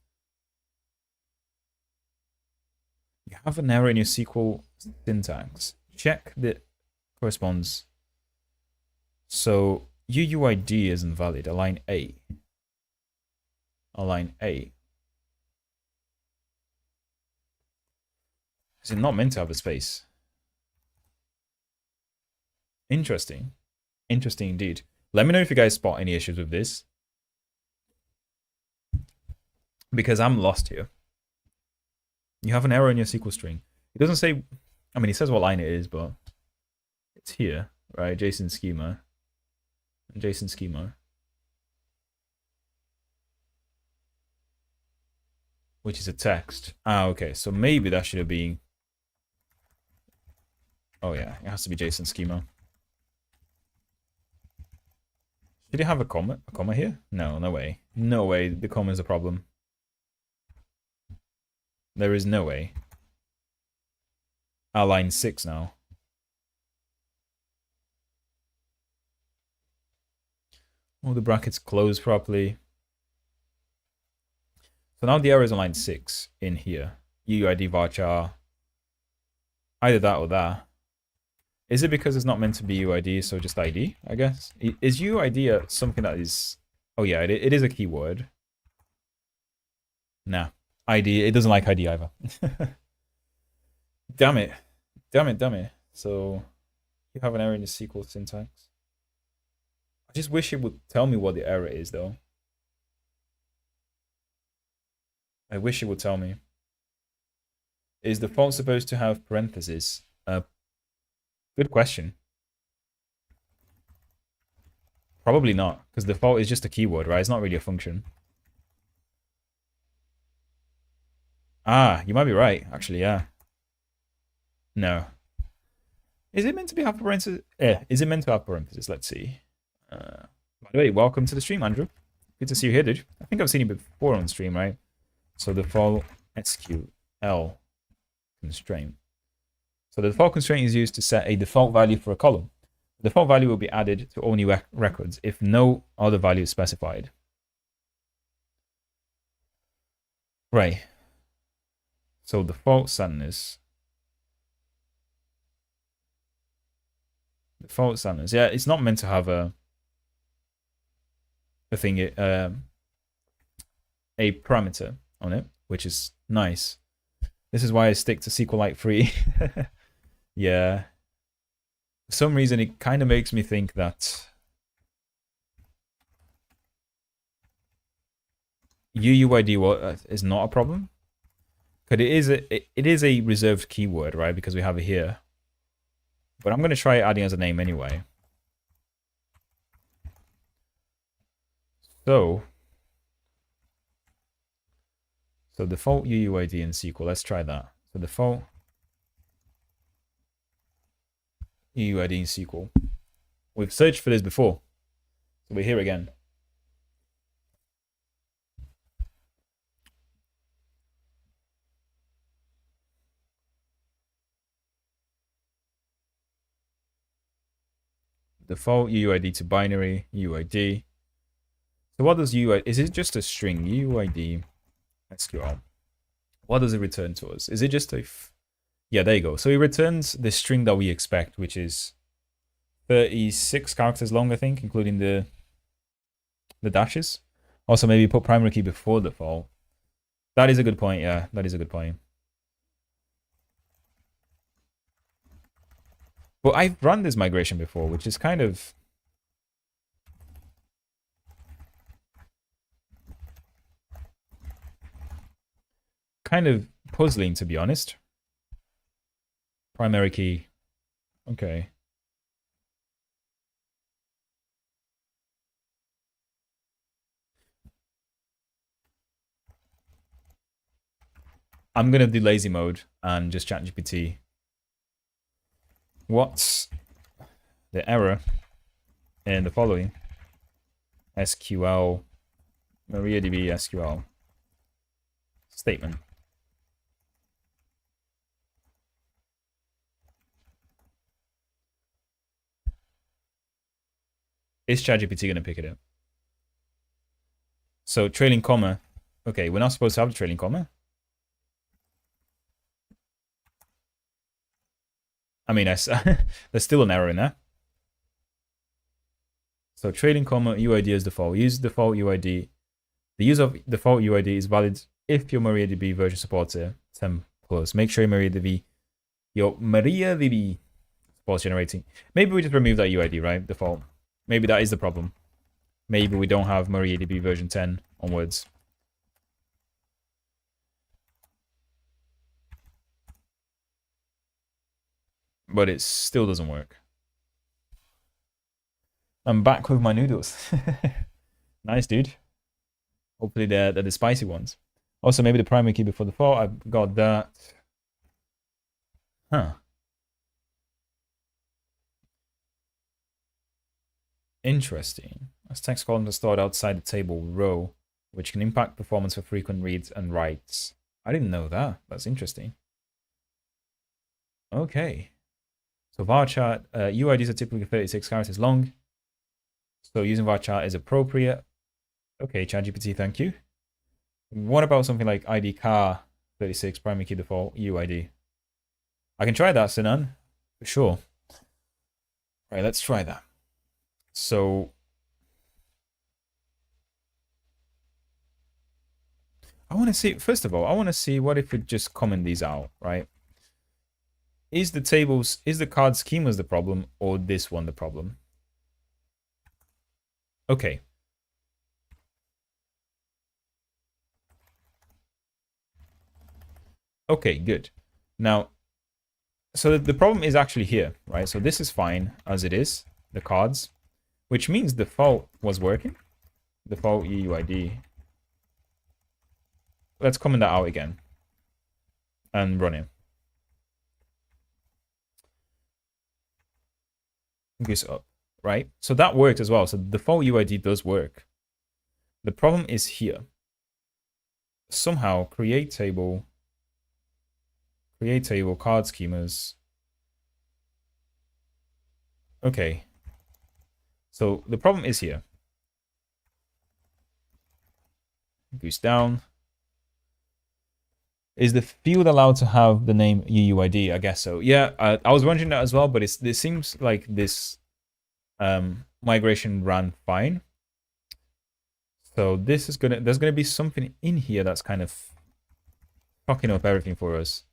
You have an error in your SQL syntax. Check that corresponds. So UUID is invalid. Align A. Align A. Is it not meant to have a space? Interesting. Interesting indeed. Let me know if you guys spot any issues with this. Because I'm lost here. You have an error in your SQL string. It doesn't say, I mean, it says what line it is, but it's here, right? JSON schema. JSON schema. Which is a text. Ah, okay. So maybe that should have been. Oh, yeah. It has to be JSON schema. Did it have a comma? A comma here? No, no way. No way. The comma is a problem. There is no way. Line 6 now. All the brackets close properly. So now the error is on line 6 in here. UUID varchar. Either that or that. Is it because it's not meant to be UID, so just ID, I guess? Is UID something that is... Oh yeah, it is a keyword. Nah. ID, it doesn't like ID either. Damn it. Damn it, damn it. So, you have an error in the SQL syntax. I just wish it would tell me what the error is, though. I wish it would tell me. Is the font supposed to have parentheses? Good question. Probably not, because default is just a keyword, right? It's not really a function. Ah, you might be right, actually, yeah. No. Is it meant to have parentheses? Is it meant to have parentheses? Let's see. By the way, welcome to the stream, Andrew. Good to see you here, dude. I think I've seen you before on stream, right? So default SQL constraint. So the default constraint is used to set a default value for a column. The default value will be added to all new records if no other value is specified. Right. So default sadness. Default sadness. Yeah, it's not meant to have a thing, a parameter on it, which is nice. This is why I stick to SQLite 3. Yeah. For some reason, it kind of makes me think that UUID is not a problem. Because it is a reserved keyword, right? Because we have it here. But I'm going to try adding as a name anyway. So default UUID in SQL. Let's try that. So default UUID in SQL. We've searched for this before. So we're here again. Default UUID to binary UUID. So what does UUID? Is it just a string? UUID SQL. What does it return to us? Is it just a... Yeah, there you go. So it returns the string that we expect, which is 36 characters long, I think, including the dashes. Also, maybe put primary key before default. That is a good point, yeah. That is a good point. But I've run this migration before, which is kind of puzzling, to be honest. Primary key. Okay. I'm gonna do lazy mode and just ChatGPT. What's the error in the following? SQL, MariaDB SQL statement. Is ChatGPT going to pick it up? So trailing comma. Okay, we're not supposed to have the trailing comma. I mean, there's still an error in there. So trailing comma UID is default. Use default UID. The use of default UID is valid if your MariaDB version supports it. 10 plus. Make sure your MariaDB supports generating. Maybe we just remove that UID, right? Default. Maybe that is the problem. Maybe we don't have MariaDB version 10 onwards. But it still doesn't work. I'm back with my noodles. Nice, dude. Hopefully they're the spicy ones. Also, maybe the primary key before the default. I've got that. Huh. Interesting. As text columns are stored outside the table row, which can impact performance for frequent reads and writes. I didn't know that. That's interesting. Okay. So varchar UIDs are typically 36 characters long. So using varchar is appropriate. Okay, ChatGPT, thank you. What about something like ID car 36 primary key default UID? I can try that, Sinan, for sure. All right, let's try that. So I want to see, first of all, I want to see what if we just comment these out, right? Is the card schemas the problem or this one the problem? Okay. Okay, good. Now, so the problem is actually here, right? So this is fine as it is, the cards, which means default was working. Default UUID. Let's comment that out again and run it. Goose up, right? So that worked as well. So the default UID does work. The problem is here. Somehow create table card schemas. Okay. So the problem is here. Goose down. Is the field allowed to have the name UUID? I guess so. Yeah, I was wondering that as well, but it seems like this migration ran fine. So this is there's gonna be something in here that's kind of fucking up everything for us.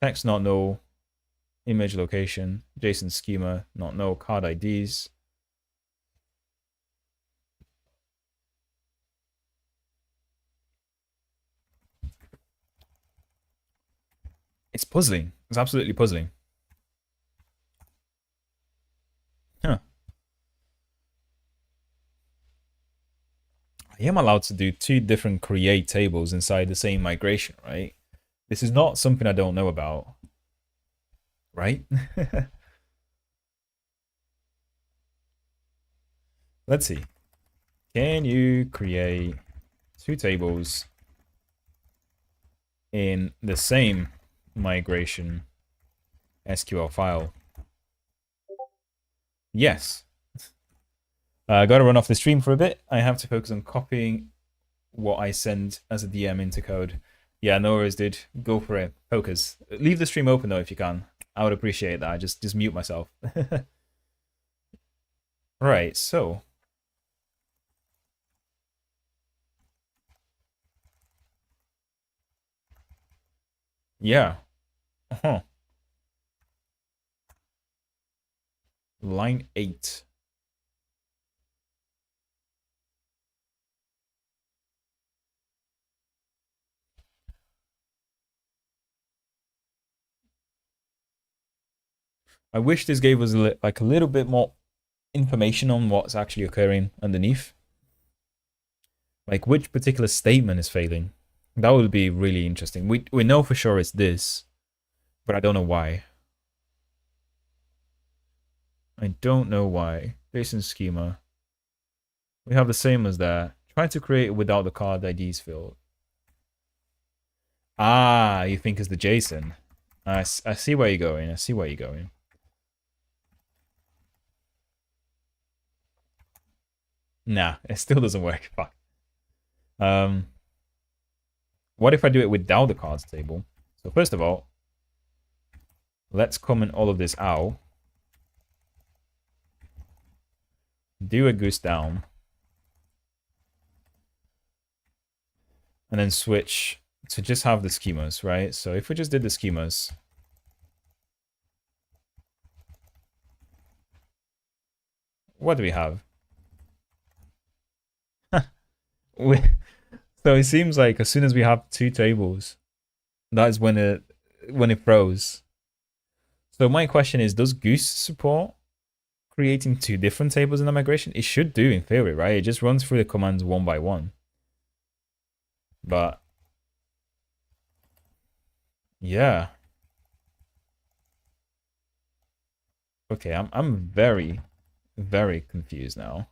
Text not no, image location, JSON schema not no, card IDs. It's puzzling. It's absolutely puzzling. Huh. I am allowed to do 2 different create tables inside the same migration, right? This is not something I don't know about, right? Let's see. Can you create 2 tables in the same migration SQL file? Yes. I got to run off the stream for a bit. I have to focus on copying what I send as a DM into code. Yeah, no worries, dude. Go for it. Focus. Leave the stream open though if you can. I would appreciate that. Just mute myself. Right, so yeah. Uh-huh. Line 8. I wish this gave us like a little bit more information on what's actually occurring underneath. Like which particular statement is failing. That would be really interesting. We know for sure it's this, but I don't know why. I don't know why. JSON schema. We have the same as that. Try to create it without the card IDs field. Ah, you think it's the JSON. I see where you're going. I see where you're going. Nah, it still doesn't work. Fuck. What if I do it without the cards table? So first of all, let's comment all of this out. Do a goose down. And then switch to just have the schemas, right? So if we just did the schemas. What do we have? So it seems like as soon as we have two tables, that is when it froze. So my question is, does Goose support creating two different tables in the migration? It should do in theory, right? It just runs through the commands one by one. But yeah. Okay, I'm very, very confused now.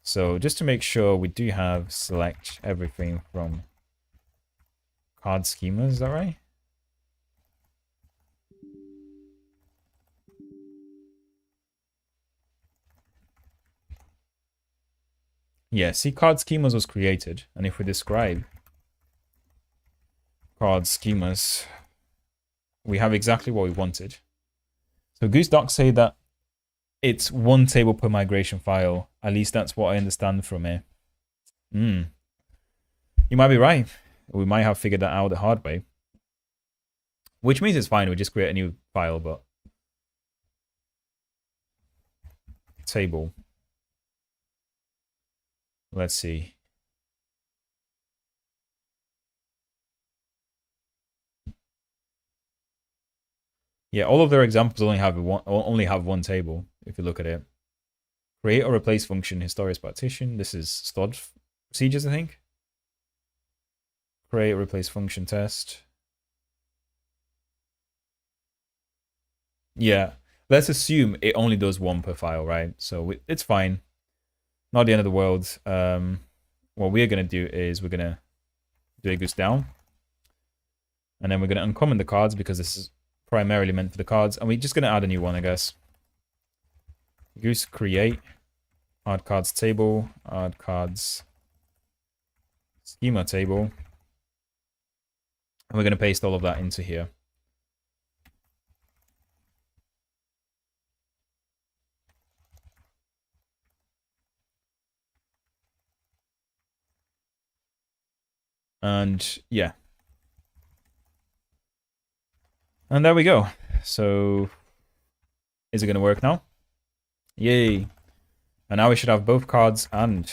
So just to make sure, we do have select everything from card schema, is that right? Yeah, see, card schemas was created, and if we describe card schemas, we have exactly what we wanted. So Goose docs say that it's one table per migration file. At least that's what I understand from it. You might be right. We might have figured that out the hard way. Which means it's fine. We just create a new file, but table. Let's see. Yeah, all of their examples only have one table. If you look at it, create or replace function, historic partition. This is stored procedures, I think. Create or replace function test. Yeah, let's assume it only does one per file, right? So it's fine. Not the end of the world. What we're gonna do is we're gonna do a goose down, and then we're gonna uncomment the cards because this is primarily meant for the cards, and we're just gonna add a new one, I guess. Goose create, add cards table, add cards schema table, and we're gonna paste all of that into here. And yeah. And there we go. So is it going to work now? Yay. And now we should have both cards and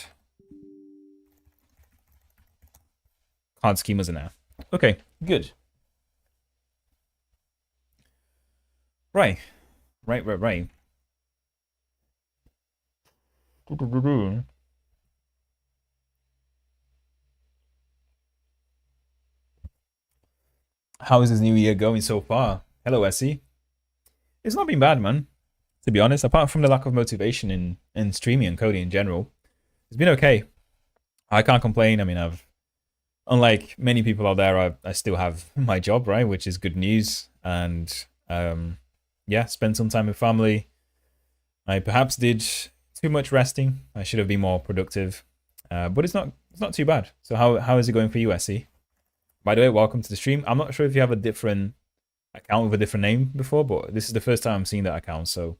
card schemas in there. Okay, good. Right. How is this new year going so far? Hello, Essie. It's not been bad, man. To be honest, apart from the lack of motivation in streaming and coding in general, it's been okay. I can't complain. I mean, unlike many people out there, I still have my job, right? Which is good news. And yeah, spend some time with family. I perhaps did too much resting. I should have been more productive. But it's not too bad. So how is it going for you, Essie? By the way, welcome to the stream. I'm not sure if you have a different account with a different name before, but this is the first time I'm seeing that account. So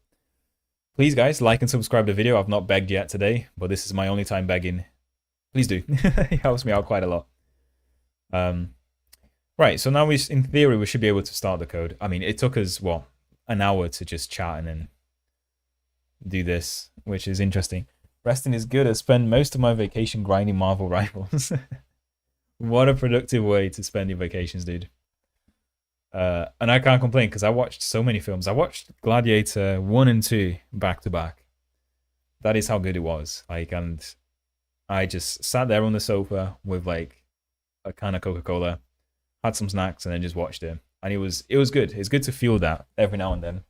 please, guys, like and subscribe to the video. I've not begged yet today, but this is my only time begging. Please do. It helps me out quite a lot. Right, so now in theory, we should be able to start the code. I mean, it took us, what, an hour to just chat and then do this, which is interesting. Resting is good. I spend most of my vacation grinding Marvel Rivals. What a productive way to spend your vacations, dude. And I can't complain because I watched so many films. I watched Gladiator 1 and 2 back to back. That is how good it was. Like, and I just sat there on the sofa with like a can of Coca-Cola, had some snacks, and then just watched it. And it was good. It's good to feel that every now and then.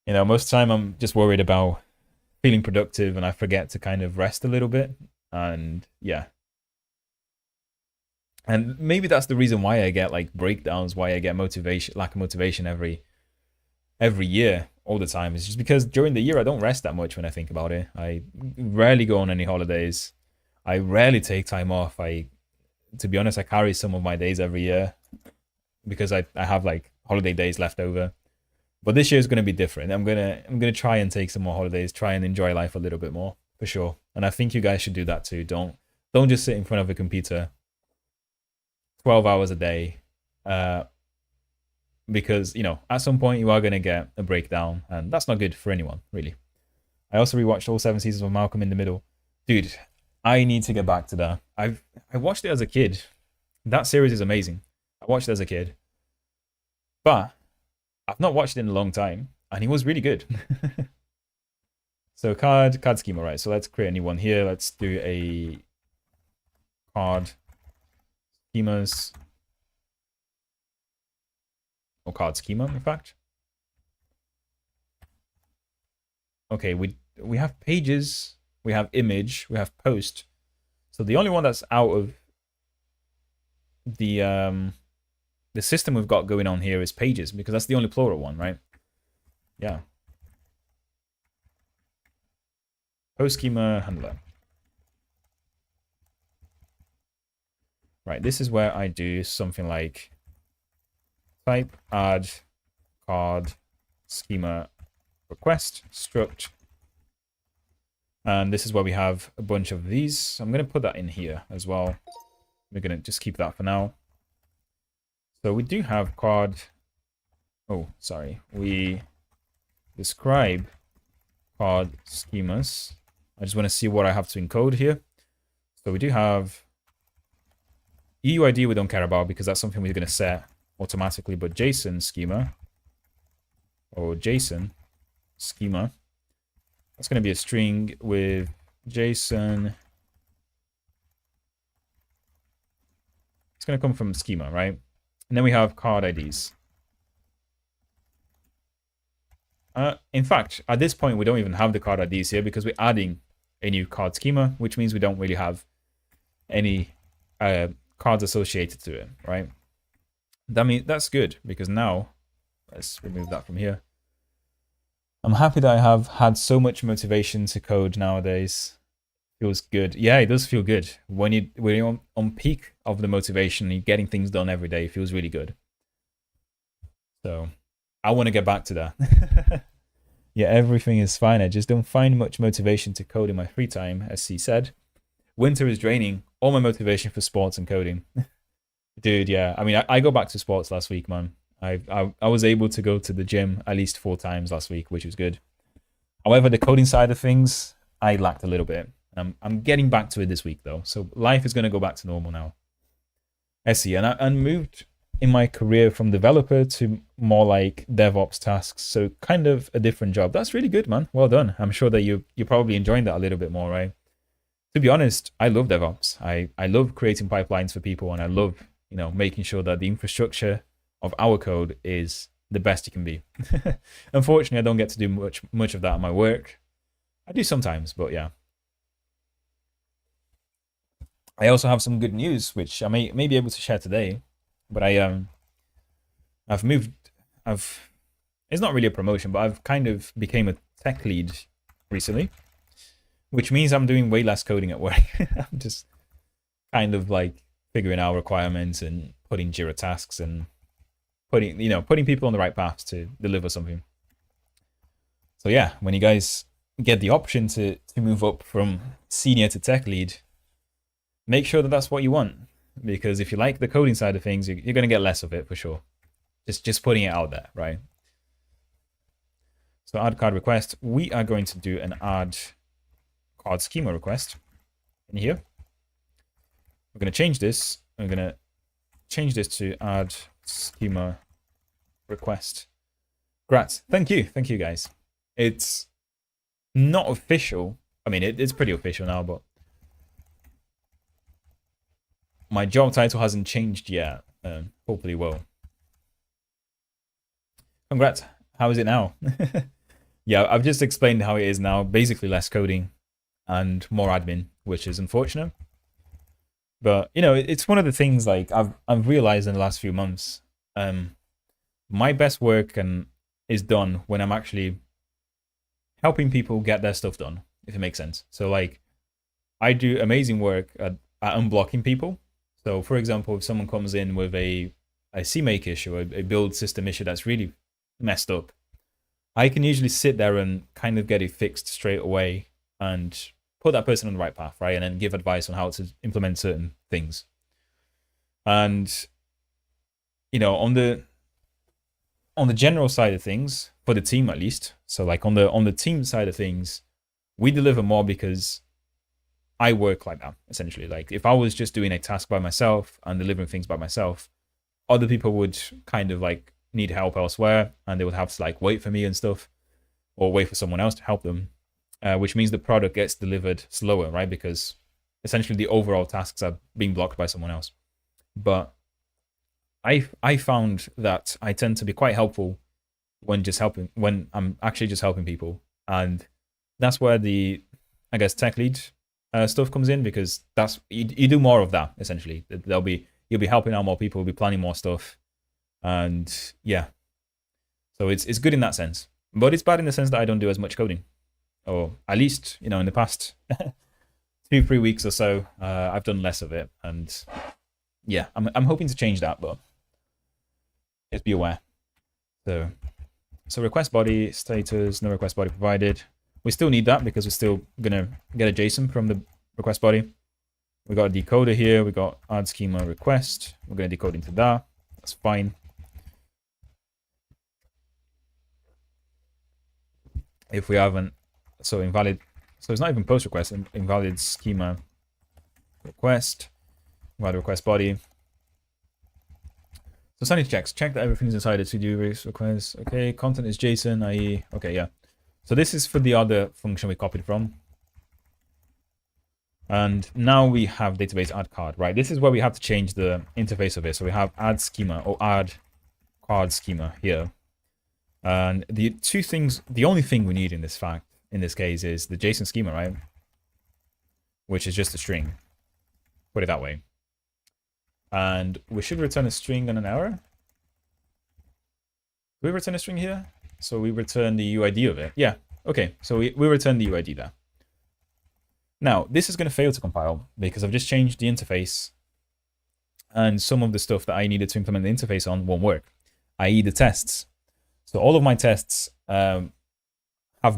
You know, most of the time I'm just worried about feeling productive and I forget to kind of rest a little bit. And yeah. And maybe that's the reason why I get like breakdowns, why I get lack of motivation every year, all the time. It's just because during the year I don't rest that much when I think about it. I rarely go on any holidays. I rarely take time off. To be honest, I carry some of my days every year because I have like holiday days left over. But this year is going to be different. I'm gonna try and take some more holidays, try and enjoy life a little bit more, for sure. And I think you guys should do that too. Don't just sit in front of a computer 12 hours a day, because, you know, at some point you are going to get a breakdown, and that's not good for anyone, really. I also rewatched all 7 seasons of Malcolm in the Middle. Dude, I need to get back to that. I watched it as a kid. That series is amazing. I watched it as a kid. But I've not watched it in a long time, and it was really good. So card schema, right? So let's create a new one here. Let's do a card schemas, or card schema, in fact. Okay, we have pages, we have image, we have post. So the only one that's out of the system we've got going on here is pages, because that's the only plural one, right? Yeah. Post schema handler. Right, this is where I do something like type add card schema request struct. And this is where we have a bunch of these. I'm going to put that in here as well. We're going to just keep that for now. So we do have card. Oh, sorry. We describe card schemas. I just want to see what I have to encode here. So we do have EUID we don't care about because that's something we're going to set automatically, but JSON schema or JSON schema, that's going to be a string with JSON. It's going to come from schema, right? And then we have card IDs. In fact, at this point, we don't even have the card IDs here because we're adding a new card schema, which means we don't really have any cards associated to it, right? That's good because now, let's remove that from here. I'm happy that I have had so much motivation to code nowadays. Feels good. Yeah, it does feel good. When you're on peak of the motivation, you're getting things done every day, it feels really good. So I want to get back to that. Yeah, everything is fine. I just don't find much motivation to code in my free time, as he said. Winter is draining all my motivation for sports and coding. Dude, yeah. I mean, I go back to sports last week, man. I was able to go to the gym at least 4 times last week, which was good. However, the coding side of things, I lacked a little bit. I'm getting back to it this week, though. So life is going to go back to normal now. I see. And I moved in my career from developer to more like DevOps tasks. So kind of a different job. That's really good, man. Well done. I'm sure that you're probably enjoying that a little bit more, right? To be honest, I love DevOps. I love creating pipelines for people, and I love, you know, making sure that the infrastructure of our code is the best it can be. Unfortunately, I don't get to do much of that at my work. I do sometimes, but yeah. I also have some good news, which I may be able to share today. But I've moved. It's not really a promotion, but I've kind of became a tech lead recently, which means I'm doing way less coding at work. I'm just kind of like figuring out requirements and putting Jira tasks and putting people on the right paths to deliver something. So yeah, when you guys get the option to move up from senior to tech lead, make sure that that's what you want. because if you like the coding side of things, you're going to get less of it for sure. Just putting it out there, right? So add card request. We are going to do an add card schema request in here. We're going to change this. We're going to change this to add schema request. Grats. Thank you guys. It's not official. I mean, it's pretty official now, but my job title hasn't changed yet. Hopefully will. Congrats. How is it now? Yeah, I've just explained how it is now. Basically less coding and more admin, which is unfortunate. But, you know, it's one of the things like I've realized in the last few months. My best work is done when I'm actually helping people get their stuff done, if it makes sense. So like I do amazing work at unblocking people. So for example, if someone comes in with a CMake issue, a build system issue that's really messed up, I can usually sit there and kind of get it fixed straight away and put that person on the right path, right? And then give advice on how to implement certain things. And, you know, on the general side of things, for the team at least, so like on the team side of things, we deliver more because I work like that, essentially. Like if I was just doing a task by myself and delivering things by myself, other people would kind of like need help elsewhere and they would have to like wait for me and stuff or wait for someone else to help them, which means the product gets delivered slower, right? Because essentially the overall tasks are being blocked by someone else. But I found that I tend to be quite helpful when I'm actually just helping people. And that's where the, I guess, tech lead stuff comes in, because that's you do more of that essentially. You'll be helping out more people, you'll be planning more stuff, and yeah. So it's good in that sense, but it's bad in the sense that I don't do as much coding, or at least, you know, in the past 2-3 weeks or so, I've done less of it, and yeah, I'm hoping to change that, but just be aware. So request body status, no request body provided. We still need that because we're still gonna get a JSON from the request body. We got a decoder here. We got add schema request. We're gonna decode into that. That's fine. If we haven't, so invalid. So it's not even post request. Invalid schema request. Invalid request body. So sanity checks. Check that everything is inside the to-do request. Okay. Content is JSON, i.e. Okay, yeah. So this is for the other function we copied from. And now we have database add card, right? This is where we have to change the interface of it. So we have add schema or add card schema here. And the only thing we need in this case is the JSON schema, right? Which is just a string. Put it that way. And we should return a string and an error. Do we return a string here? So we return the UID of it. Yeah, okay. So we return the UID there. Now, this is going to fail to compile because I've just changed the interface and some of the stuff that I needed to implement the interface on won't work, i.e. the tests. So all of my tests have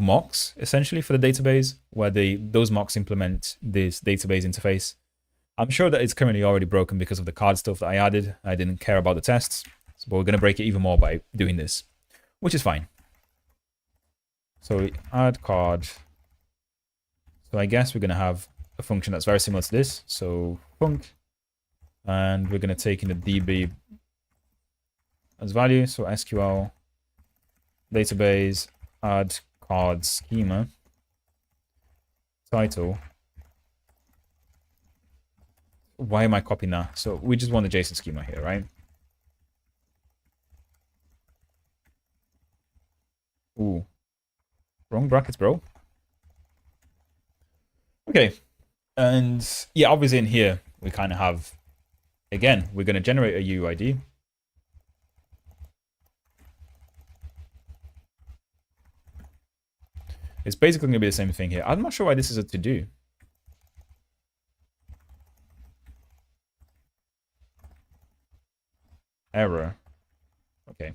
mocks, essentially, for the database, where those mocks implement this database interface. I'm sure that it's currently already broken because of the card stuff that I added. I didn't care about the tests, but we're going to break it even more by doing this, which is fine. So we add card. So I guess we're going to have a function that's very similar to this. So func, and we're going to take in the DB as value. So SQL database add card schema title. Why am I copying that? So we just want the JSON schema here, right? Ooh. Wrong brackets, bro. Okay. And yeah, obviously in here, we kind of have, again, we're going to generate a UID. It's basically going to be the same thing here. I'm not sure why this is a to-do. Error. Okay.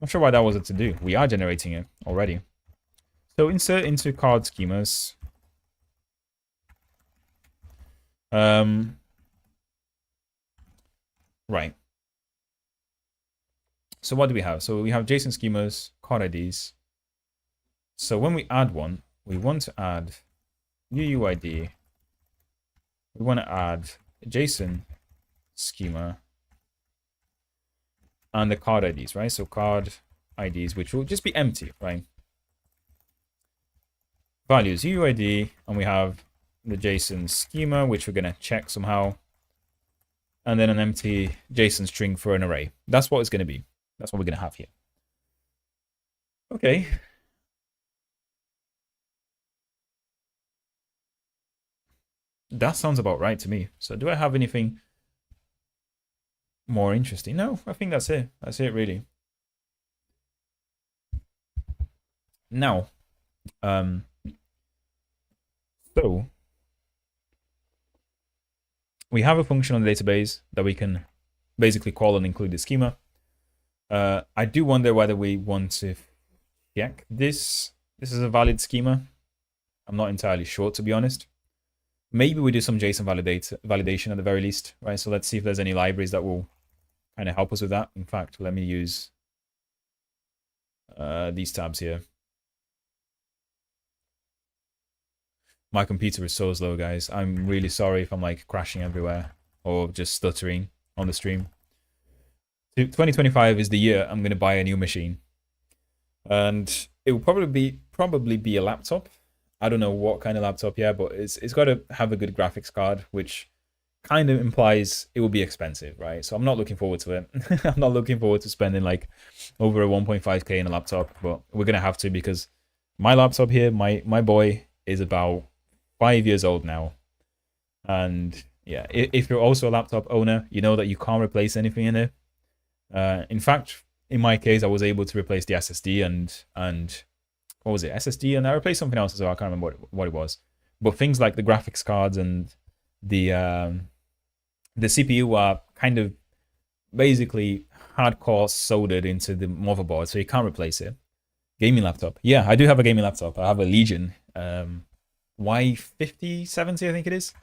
Not sure why that was a to-do. We are generating it already. So insert into card schemas. Right. So what do we have? So we have JSON schemas, card IDs. So when we add one, we want to add UUID. We want to add a JSON schema and the card IDs, right? So card IDs, which will just be empty, right? Values UUID, and we have the JSON schema, which we're going to check somehow. And then an empty JSON string for an array. That's what it's going to be. That's what we're going to have here. Okay. That sounds about right to me. So do I have anything more interesting? No, I think that's it. That's it, really. Now, so we have a function on the database that we can basically call and include the schema. I do wonder whether we want to check this. This is a valid schema. I'm not entirely sure, to be honest. Maybe we do some JSON validation at the very least, right? So let's see if there's any libraries that will kind of help us with that. In fact, let me use these tabs here. My computer is so slow, guys. I'm really sorry if I'm like crashing everywhere or just stuttering on the stream. 2025 is the year I'm going to buy a new machine, and it will probably be a laptop. I don't know what kind of laptop yet, but it's got to have a good graphics card, which kind of implies it will be expensive, right? So I'm not looking forward to it. I'm not looking forward to spending like over a 1.5K in a laptop, but we're gonna have to, because my laptop here, my boy, is about 5 years old now, and yeah, if you're also a laptop owner, you know that you can't replace anything in it. In fact, in my case, I was able to replace the SSD and what was it, SSD, and I replaced something else as well. I can't remember what it was, but things like the graphics cards and the CPU are kind of basically hardcore soldered into the motherboard, so you can't replace it. Gaming laptop, yeah, I do have a gaming laptop. I have a Legion Y5070, I think it is,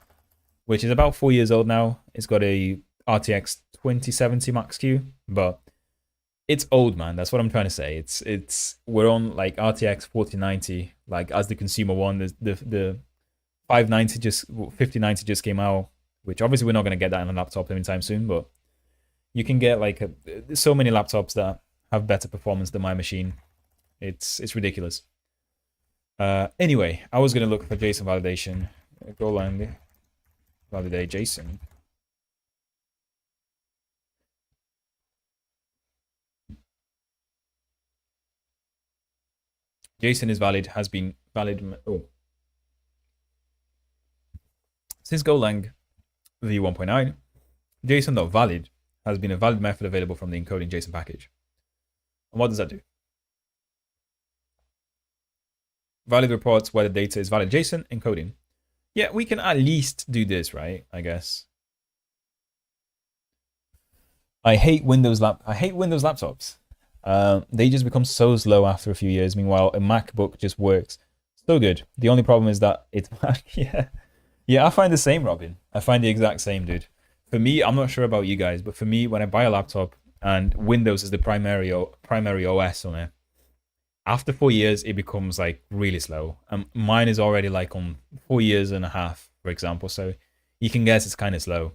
which is about 4 years old now. It's got a RTX 2070 Max Q, but it's old, man. That's what I'm trying to say. We're on like RTX 4090, like as the consumer one. The 5090 just came out, which obviously we're not going to get that in a laptop anytime soon, but you can get like so many laptops that have better performance than my machine. It's ridiculous. Anyway, I was going to look for JSON validation. Golang validate JSON. JSON is valid, has been valid. Oh. Since Golang v1.9, JSON.valid has been a valid method available from the encoding JSON package. And what does that do? Valid reports where the data is valid JSON encoding. Yeah, we can at least do this, right? I guess. I hate Windows laptops. They just become so slow after a few years. Meanwhile, a MacBook just works so good. The only problem is that it's Mac. Yeah, I find the same, Robin. I find the exact same, dude. For me, I'm not sure about you guys, but for me, when I buy a laptop and Windows is the primary OS on it, after 4 years, it becomes like really slow. Mine is already like on 4 years and a half, for example. So you can guess it's kind of slow.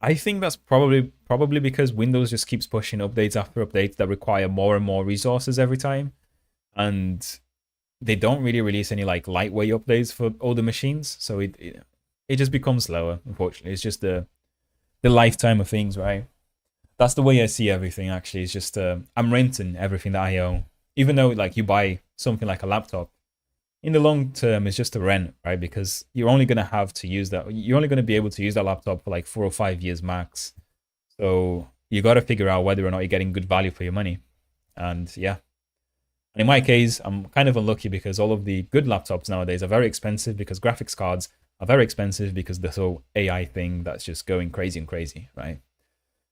I think that's probably because Windows just keeps pushing updates after updates that require more and more resources every time, and they don't really release any like lightweight updates for older machines, so it just becomes slower. Unfortunately, it's just the lifetime of things, right? That's the way I see everything. Actually, it's just I'm renting everything that I own, even though like you buy something like a laptop. In the long term, it's just a rent, right? Because you're only going to have to use that. You're only going to be able to use that laptop for like 4 or 5 years max. So you got to figure out whether or not you're getting good value for your money. And yeah, in my case, I'm kind of unlucky because all of the good laptops nowadays are very expensive because graphics cards are very expensive because this whole AI thing that's just going crazy and crazy, right?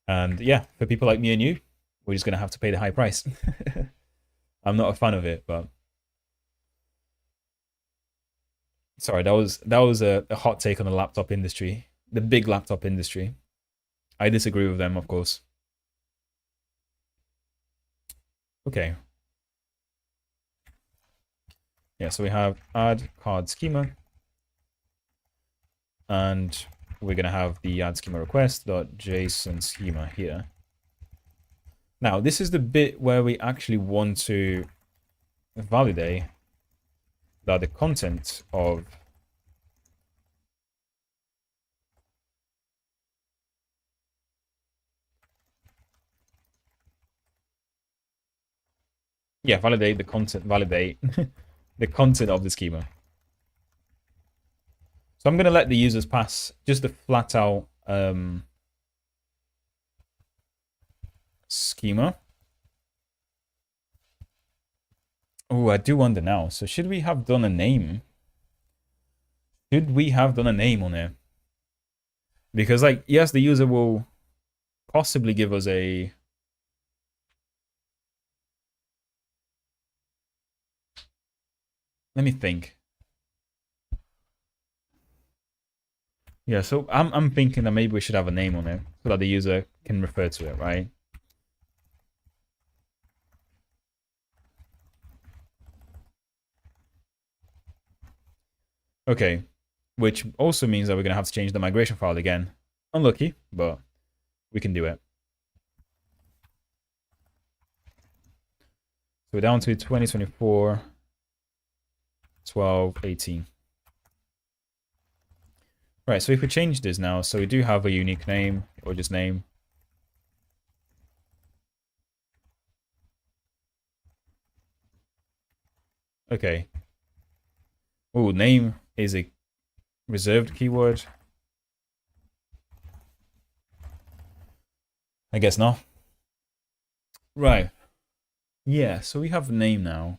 And yeah, for people like me and you, we're just going to have to pay the high price. I'm not a fan of it, but sorry, that was a hot take on the laptop industry. the big laptop industry. I disagree with them, of course. Okay. Yeah, so we have add card schema, and we're going to have the add schema request.json schema here. Now, this is the bit where we actually want to validate that the content of validate the content, validate the content of the schema. So I'm going to let the users pass just the flat out schema. Oh, I do wonder now. So should we have done a name? Should we have done a name on it? Because, like, yes, the user will possibly give us a... Let me think. Yeah, so I'm thinking that maybe we should have a name on it so that the user can refer to it, right? Okay, which also means that we're going to have to change the migration file again. Unlucky, but we can do it. So we're down to 2024, 12, 18. Right, so if we change this now, so we do have a unique name, or just name. Okay. Oh, name is a reserved keyword. I guess not. Right. Yeah, so we have a name now.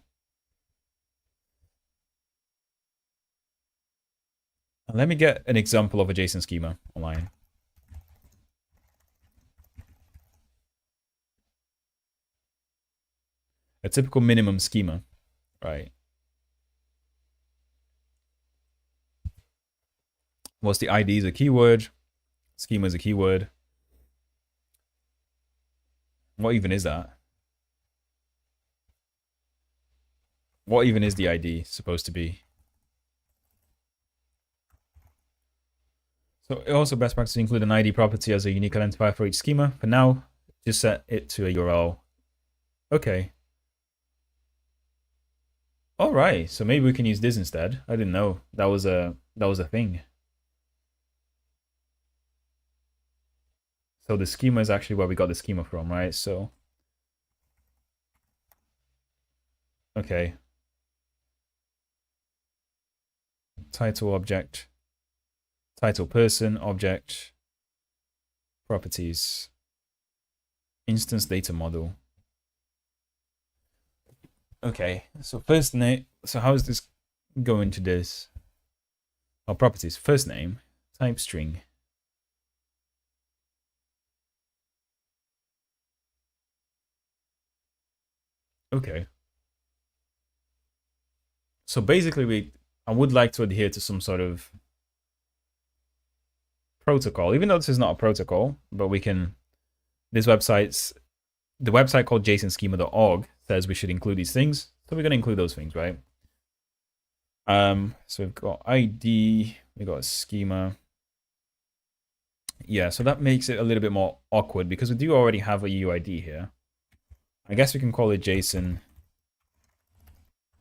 And let me get an example of a JSON schema online. A typical minimum schema, right? What's the ID is a keyword. Schema is a keyword. What even is that? What even is the ID supposed to be? So also best practice to include an ID property as a unique identifier for each schema. For now, just set it to a URL. Okay. All right, so maybe we can use this instead. I didn't know that was a thing. So the schema is actually where we got the schema from, right? So okay. Title object. Title person, object, properties, instance data model. Okay, so first name, so how is this going to this? Our properties, first name, type string. Okay. So basically I would like to adhere to some sort of protocol, even though this is not a protocol, but we can, the website called jasonschema.org says we should include these things. So we're going to include those things, right? So we've got ID, we've got a schema. Yeah, so that makes it a little bit more awkward because we do already have a UID here. I guess we can call it JSON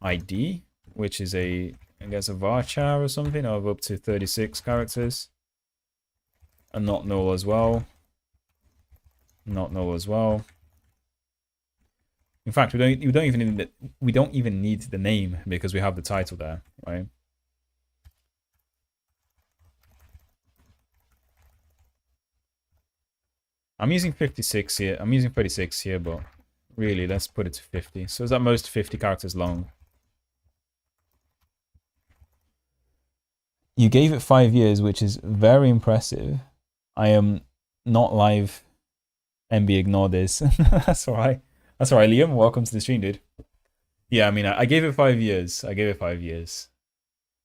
ID, which is I guess a varchar or something of up to 36 characters. And not null as well. Not null as well. In fact, we don't even need the name because we have the title there, right? I'm using 56 here. I'm using 36 here, but really, let's put it to 50. So it's at most 50 characters long. You gave it 5 years, which is very impressive. I am not live. MB, ignore this. That's all right. That's all right, Liam. Welcome to the stream, dude. Yeah, I mean, I gave it 5 years. I gave it 5 years.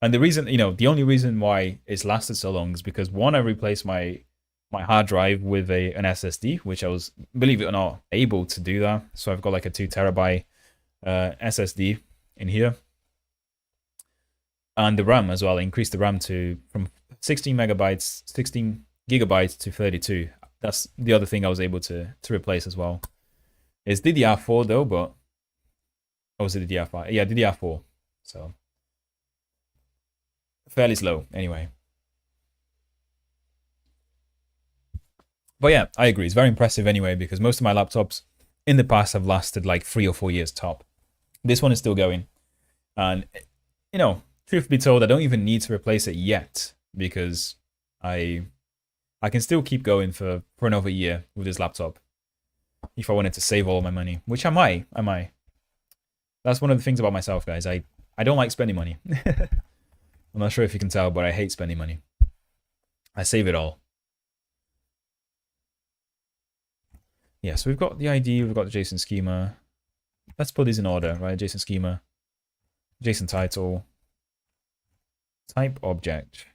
And the reason, the only reason why it's lasted so long is because one, I replaced my hard drive with an SSD, which I was, believe it or not, able to do that. So I've got like a 2 terabyte SSD in here. And the RAM as well. I increased the RAM from 16 gigabytes to 32. That's the other thing I was able to replace as well. It's DDR4 though, but was it DDR5? Yeah, DDR4. So fairly slow anyway. But yeah, I agree. It's very impressive anyway, because most of my laptops in the past have lasted like 3 or 4 years top. This one is still going. And, truth be told, I don't even need to replace it yet, because I can still keep going for another year with this laptop if I wanted to save all my money, which I might. That's one of the things about myself, guys. I don't like spending money. I'm not sure if you can tell, but I hate spending money. I save it all. Yeah, so we've got the ID, we've got the JSON schema. Let's put these in order, right? JSON schema, JSON title, type object.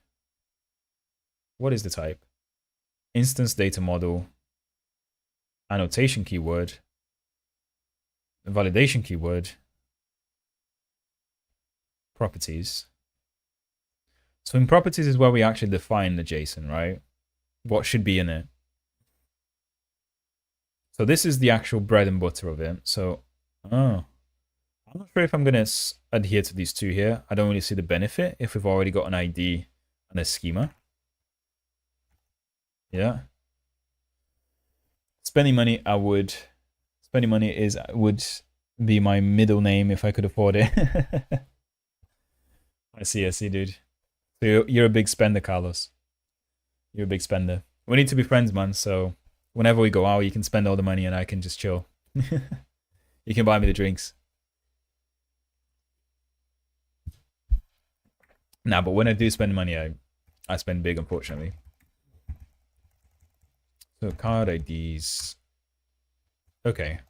What is the type? Instance data model, annotation keyword, validation keyword, properties. So in properties is where we actually define the JSON, right? What should be in it. So this is the actual bread and butter of it. So, I'm not sure if I'm going to adhere to these two here. I don't really see the benefit if we've already got an ID and a schema. Yeah. Spending money, would be my middle name if I could afford it. I see, dude. So you're a big spender, Carlos. You're a big spender. We need to be friends, man. So whenever we go out, you can spend all the money and I can just chill. You can buy me the drinks. Nah, but when I do spend money, I spend big, unfortunately. So card IDs. Okay.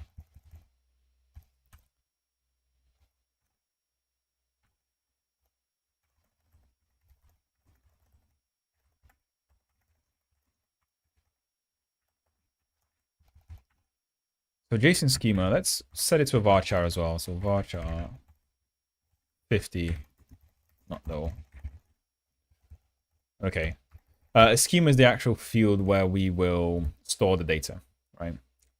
So JSON schema, let's set it to a varchar as well. So varchar 50, not though. Okay. A schema is the actual field where we will store the data, right?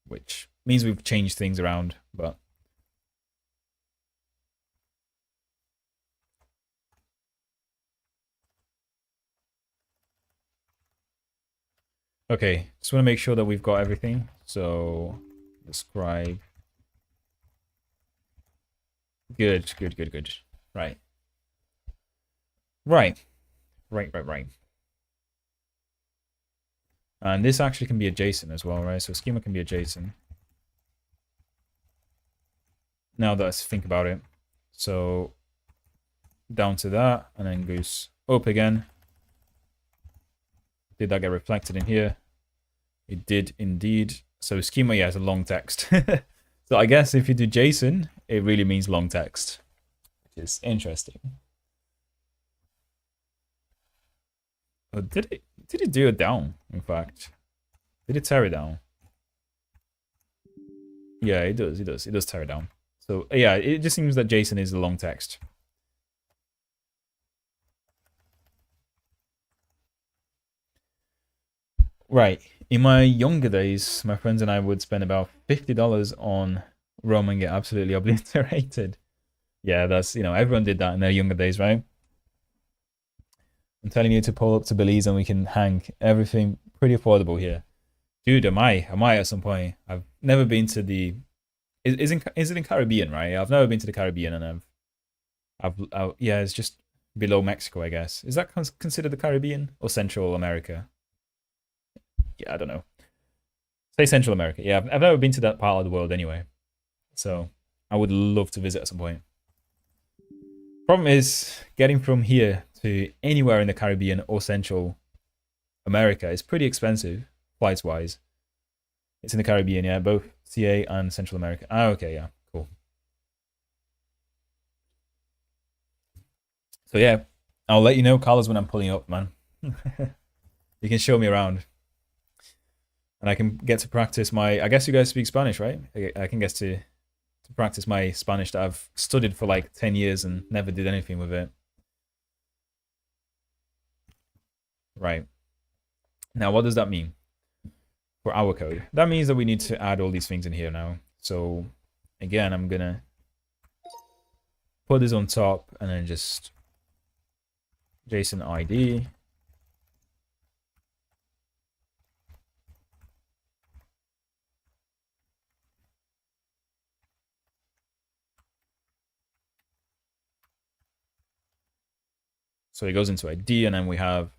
Which means we've changed things around, but okay, just want to make sure that we've got everything. So describe. Good. Right. And this actually can be a JSON as well, right? So schema can be a JSON. Now let's think about it. So down to that, and then goes up again. Did that get reflected in here? It did indeed. So schema, yeah, is a long text. So I guess if you do JSON, it really means long text, which is interesting. Oh, did it do it down, in fact? Did it tear it down? Yeah, it does tear it down. So yeah, it just seems that JSON is a long text. Right. In my younger days, my friends and I would spend about $50 on Rome and get absolutely obliterated. Yeah, that's, everyone did that in their younger days, right? I'm telling you to pull up to Belize and we can hang everything pretty affordable here. Dude, I might at some point. I've never been to the... Is it in Caribbean, right? I've never been to the Caribbean, and yeah, it's just below Mexico, I guess. Is that considered the Caribbean or Central America? Yeah, I don't know. Say Central America. Yeah, I've never been to that part of the world anyway. So I would love to visit at some point. Problem is, getting from here to anywhere in the Caribbean or Central America is pretty expensive, flights-wise. It's in the Caribbean, yeah, both CA and Central America. Ah, okay, yeah, cool. So yeah, I'll let you know, Carlos, when I'm pulling up, man. You can show me around. And I can get to practice my... I guess you guys speak Spanish, right? I can get to practice my Spanish that I've studied for like 10 years and never did anything with it. Right. Now, what does that mean for our code? That means that we need to add all these things in here now. So, again, I'm going to put this on top and then just JSON ID. So it goes into ID, and then we have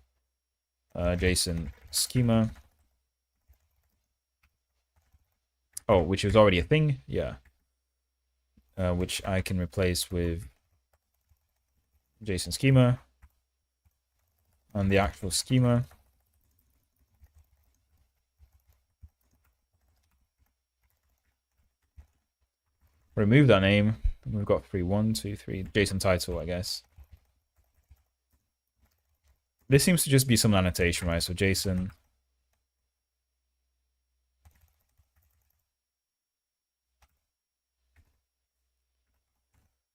JSON schema. Oh, which is already a thing, yeah. Which I can replace with JSON schema and the actual schema. Remove that name. We've got 3, 1, 2, 3 JSON title, I guess. This seems to just be some annotation, right? So JSON.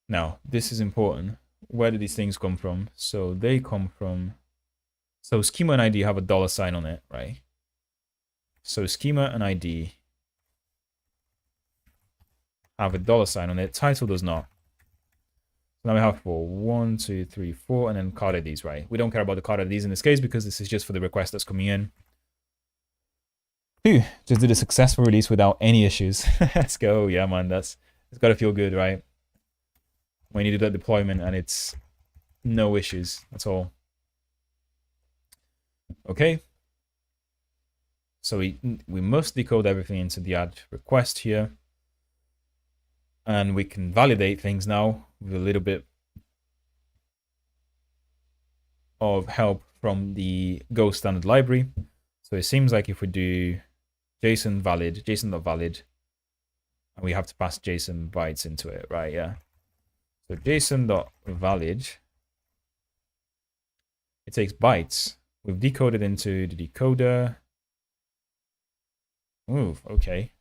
Now, this is important. Where do these things come from? So they come from... So schema and ID have a $sign on it, right? So schema and ID have a $sign on it. Title does not. Now we have 4, 1, 2, 3, 4, and then card IDs, right? We don't care about the card IDs in this case because this is just for the request that's coming in. Phew, just did a successful release without any issues. Let's go. Yeah, man, it's got to feel good, right? When you do that deployment and it's no issues. That's all. Okay. So we must decode everything into the add request here. And we can validate things now with a little bit of help from the Go standard library. So it seems like if we do JSON valid, JSON.valid, and we have to pass JSON bytes into it, right? Yeah. So JSON.valid, it takes bytes. We've decoded into the decoder. Ooh, okay.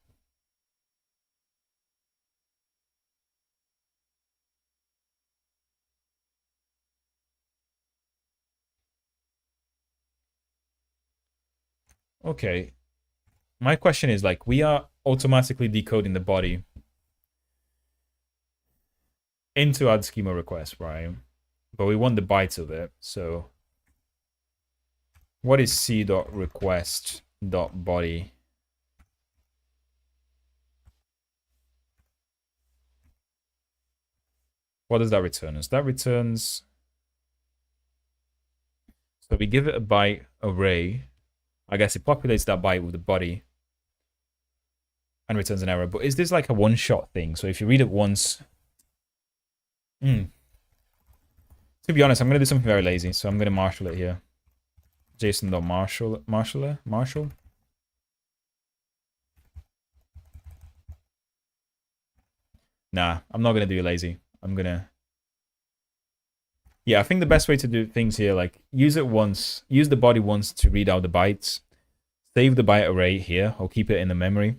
Okay. My question is, like, we are automatically decoding the body into add schema request, right? But we want the bytes of it. So what is c.request.body? What does that return us? That returns... So we give it a byte array. I guess it populates that byte with the body and returns an error. But is this like a one-shot thing? So if you read it once... To be honest, I'm going to do something very lazy. So I'm going to marshal it here. JSON.marshal. Nah, I'm not going to do it lazy. I'm going to... Yeah, I think the best way to do things here, like, use it once, use the body once to read out the bytes, save the byte array here, or keep it in the memory.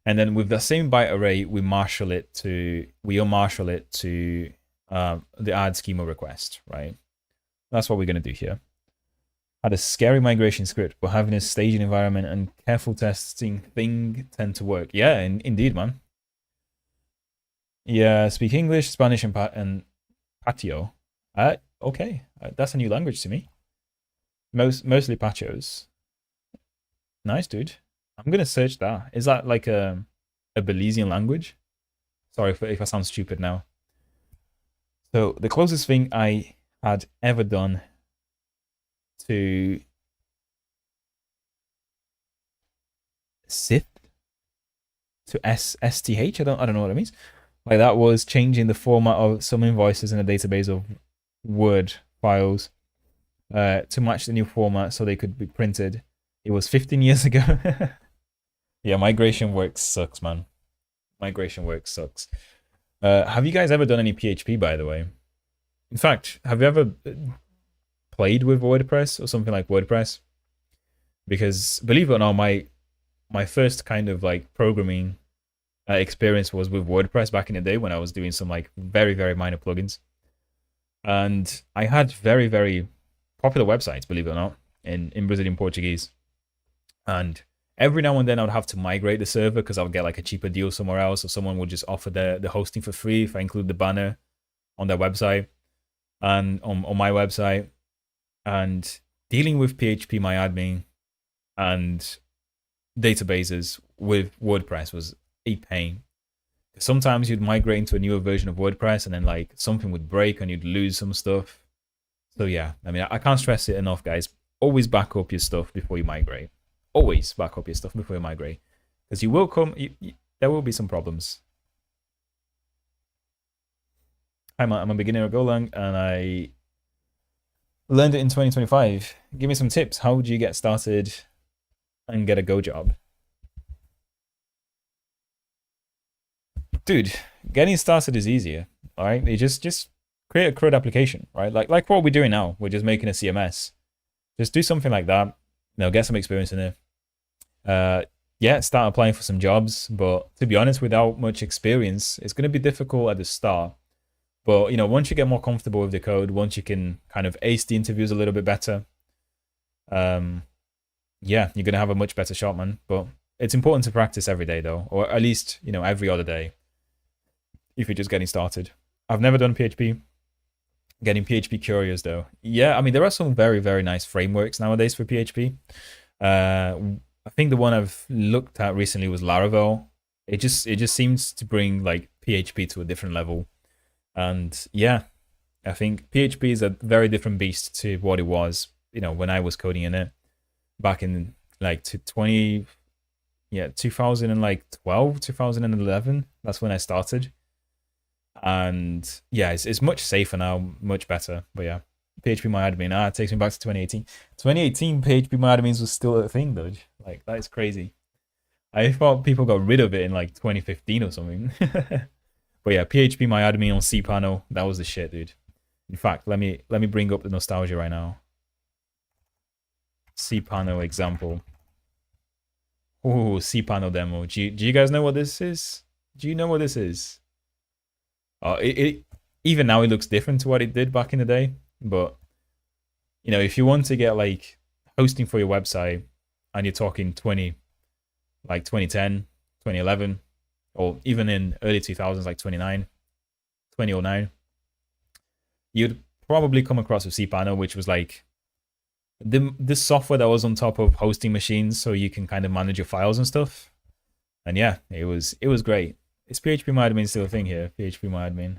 And then with the same byte array, we unmarshal it to the add schema request, right? That's what we're going to do here. Had a scary migration script, but having a staging environment and careful testing thing tend to work. Yeah, indeed, man. Yeah, speak English, Spanish, and Patio. Okay, that's a new language to me. Mostly Patios. Nice, dude. I'm gonna search that. Is that like a Belizean language? Sorry if I sound stupid now. So the closest thing I had ever done to SIT to SSTH, I don't know what it means. Like, that was changing the format of some invoices in a database of Word files to match the new format so they could be printed. It was 15 years ago. Yeah, migration work sucks, man. Migration work sucks. Have you guys ever done any PHP, by the way? In fact, have you ever played with WordPress or something like WordPress? Because believe it or not, my first kind of like programming experience was with WordPress back in the day when I was doing some like very, very minor plugins. And I had very, very popular websites, believe it or not, in Brazilian Portuguese. And every now and then I would have to migrate the server because I would get like a cheaper deal somewhere else, or someone would just offer the hosting for free if I include the banner on their website and on my website. And dealing with PHP MyAdmin and databases with WordPress was a pain. Sometimes you'd migrate into a newer version of WordPress and then like something would break and you'd lose some stuff. So yeah, I mean, I can't stress it enough, guys. Always back up your stuff before you migrate. Always back up your stuff before you migrate, because you will there will be some problems. I'm a beginner at Golang and I learned it in 2025. Give me some tips. How would you get started and get a Go job? Dude, getting started is easier. All right, you just create a CRUD application, right? Like what we're doing now. We're just making a CMS. Just do something like that. Get some experience in it. Yeah, start applying for some jobs. But to be honest, without much experience, it's going to be difficult at the start. But once you get more comfortable with the code, once you can kind of ace the interviews a little bit better, yeah, you're gonna have a much better shot, man. But it's important to practice every day, though, or at least every other day if you're just getting started. I've never done PHP. Getting PHP curious though. Yeah, I mean there are some very, very nice frameworks nowadays for PHP. I think the one I've looked at recently was Laravel. It just seems to bring like PHP to a different level. And yeah, I think PHP is a very different beast to what it was, when I was coding in it back in like 2012, 2011. That's when I started. And yeah, it's much safer now, much better. But yeah, PHP MyAdmin, it takes me back to 2018. 2018, PHP MyAdmins was still a thing, though. Like, that is crazy. I thought people got rid of it in like 2015 or something. But yeah, PHP MyAdmin on cPanel, that was the shit, dude. In fact, let me bring up the nostalgia right now. cPanel example. Oh, cPanel demo. Do you guys know what this is? Do you know what this is? It even now it looks different to what it did back in the day. But if you want to get like hosting for your website, and you're talking 2010, 2011, or even in early 2000s, like 2009, you'd probably come across with cPanel, which was like the software that was on top of hosting machines, so you can kind of manage your files and stuff. And yeah, it was great. Is PHP MyAdmin still a thing here? PHP MyAdmin.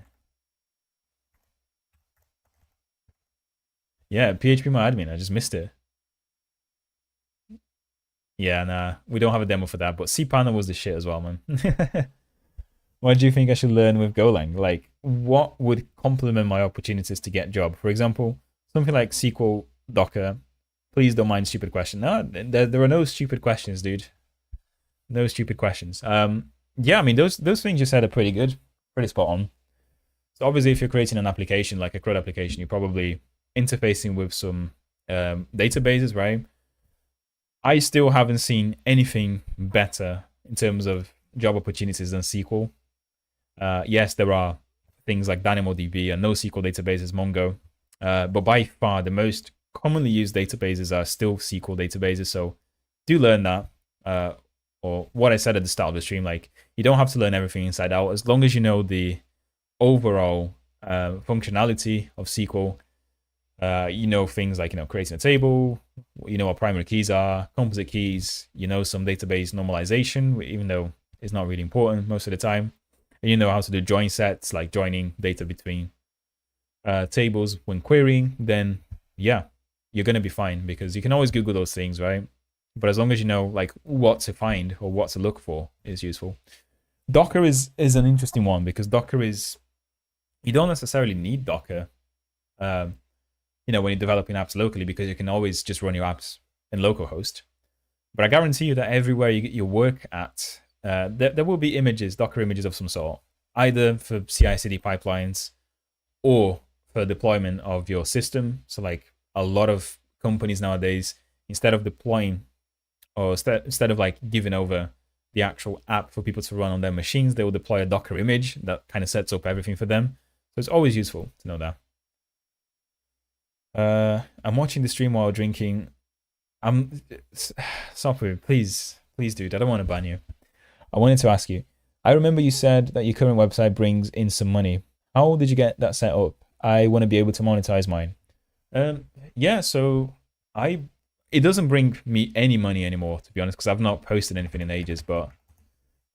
Yeah, PHP MyAdmin. I just missed it. Yeah, nah, we don't have a demo for that, but cPanel was the shit as well, man. What do you think I should learn with Golang? Like, what would complement my opportunities to get a job? For example, something like SQL, Docker. Please don't mind stupid questions. No, there are no stupid questions, dude. No stupid questions. Yeah, I mean, those things you said are pretty good, pretty spot on. So obviously, if you're creating an application, like a CRUD application, you're probably interfacing with some databases, right? I still haven't seen anything better in terms of job opportunities than SQL. Yes, there are things like DynamoDB and NoSQL databases, Mongo, but by far the most commonly used databases are still SQL databases. So do learn that, or what I said at the start of the stream. Like, you don't have to learn everything inside out, as long as you know the overall functionality of SQL. Things like creating a table. What primary keys are, composite keys. Some database normalization, even though it's not really important most of the time. And how to do join sets, like joining data between tables when querying. Then yeah, you're gonna be fine, because you can always Google those things, right? But as long as you know like what to find or what to look for is useful. Docker is an interesting one, because Docker is, you don't necessarily need Docker when you're developing apps locally, because you can always just run your apps in localhost. But I guarantee you that everywhere you work at, there will be images, Docker images of some sort, either for CI/CD pipelines or for deployment of your system. So like a lot of companies nowadays, instead of deploying or instead of like giving over the actual app for people to run on their machines, they will deploy a Docker image that kind of sets up everything for them. So it's always useful to know that. I'm watching the stream while drinking. Software, please, dude, I don't want to ban you. I wanted to ask you, I remember you said that your current website brings in some money. How did you get that set up? I want to be able to monetize mine. Yeah, so it doesn't bring me any money anymore, to be honest, because I've not posted anything in ages, but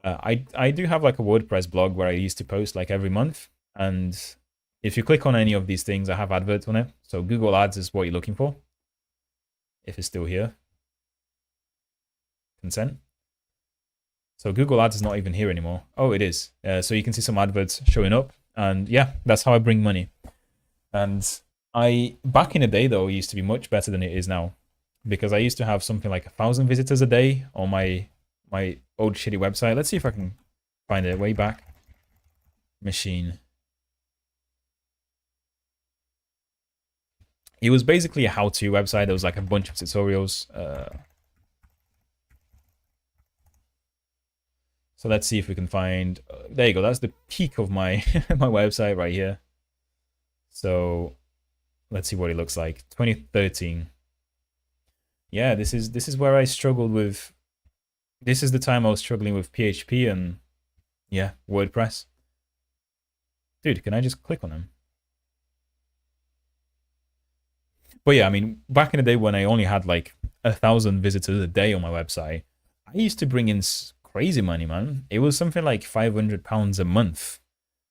I do have like a WordPress blog where I used to post like every month, and if you click on any of these things, I have adverts on it. So Google Ads is what you're looking for, if it's still here. Consent. So Google Ads is not even here anymore. Oh, it is. So you can see some adverts showing up, and yeah, that's how I bring money. And back in the day though, it used to be much better than it is now, because I used to have something like 1,000 visitors a day on my old shitty website. Let's see if I can find it way back. Machine. It was basically a how-to website. There was like a bunch of tutorials. So let's see if we can find. There you go. That's the peak of my my website right here. So let's see what it looks like. 2013. Yeah, this is where I struggled with. This is the time I was struggling with PHP and yeah, WordPress. Dude, can I just click on them? But yeah, I mean, back in the day when I only had like 1,000 visitors a day on my website, I used to bring in crazy money, man. It was something like £500 a month.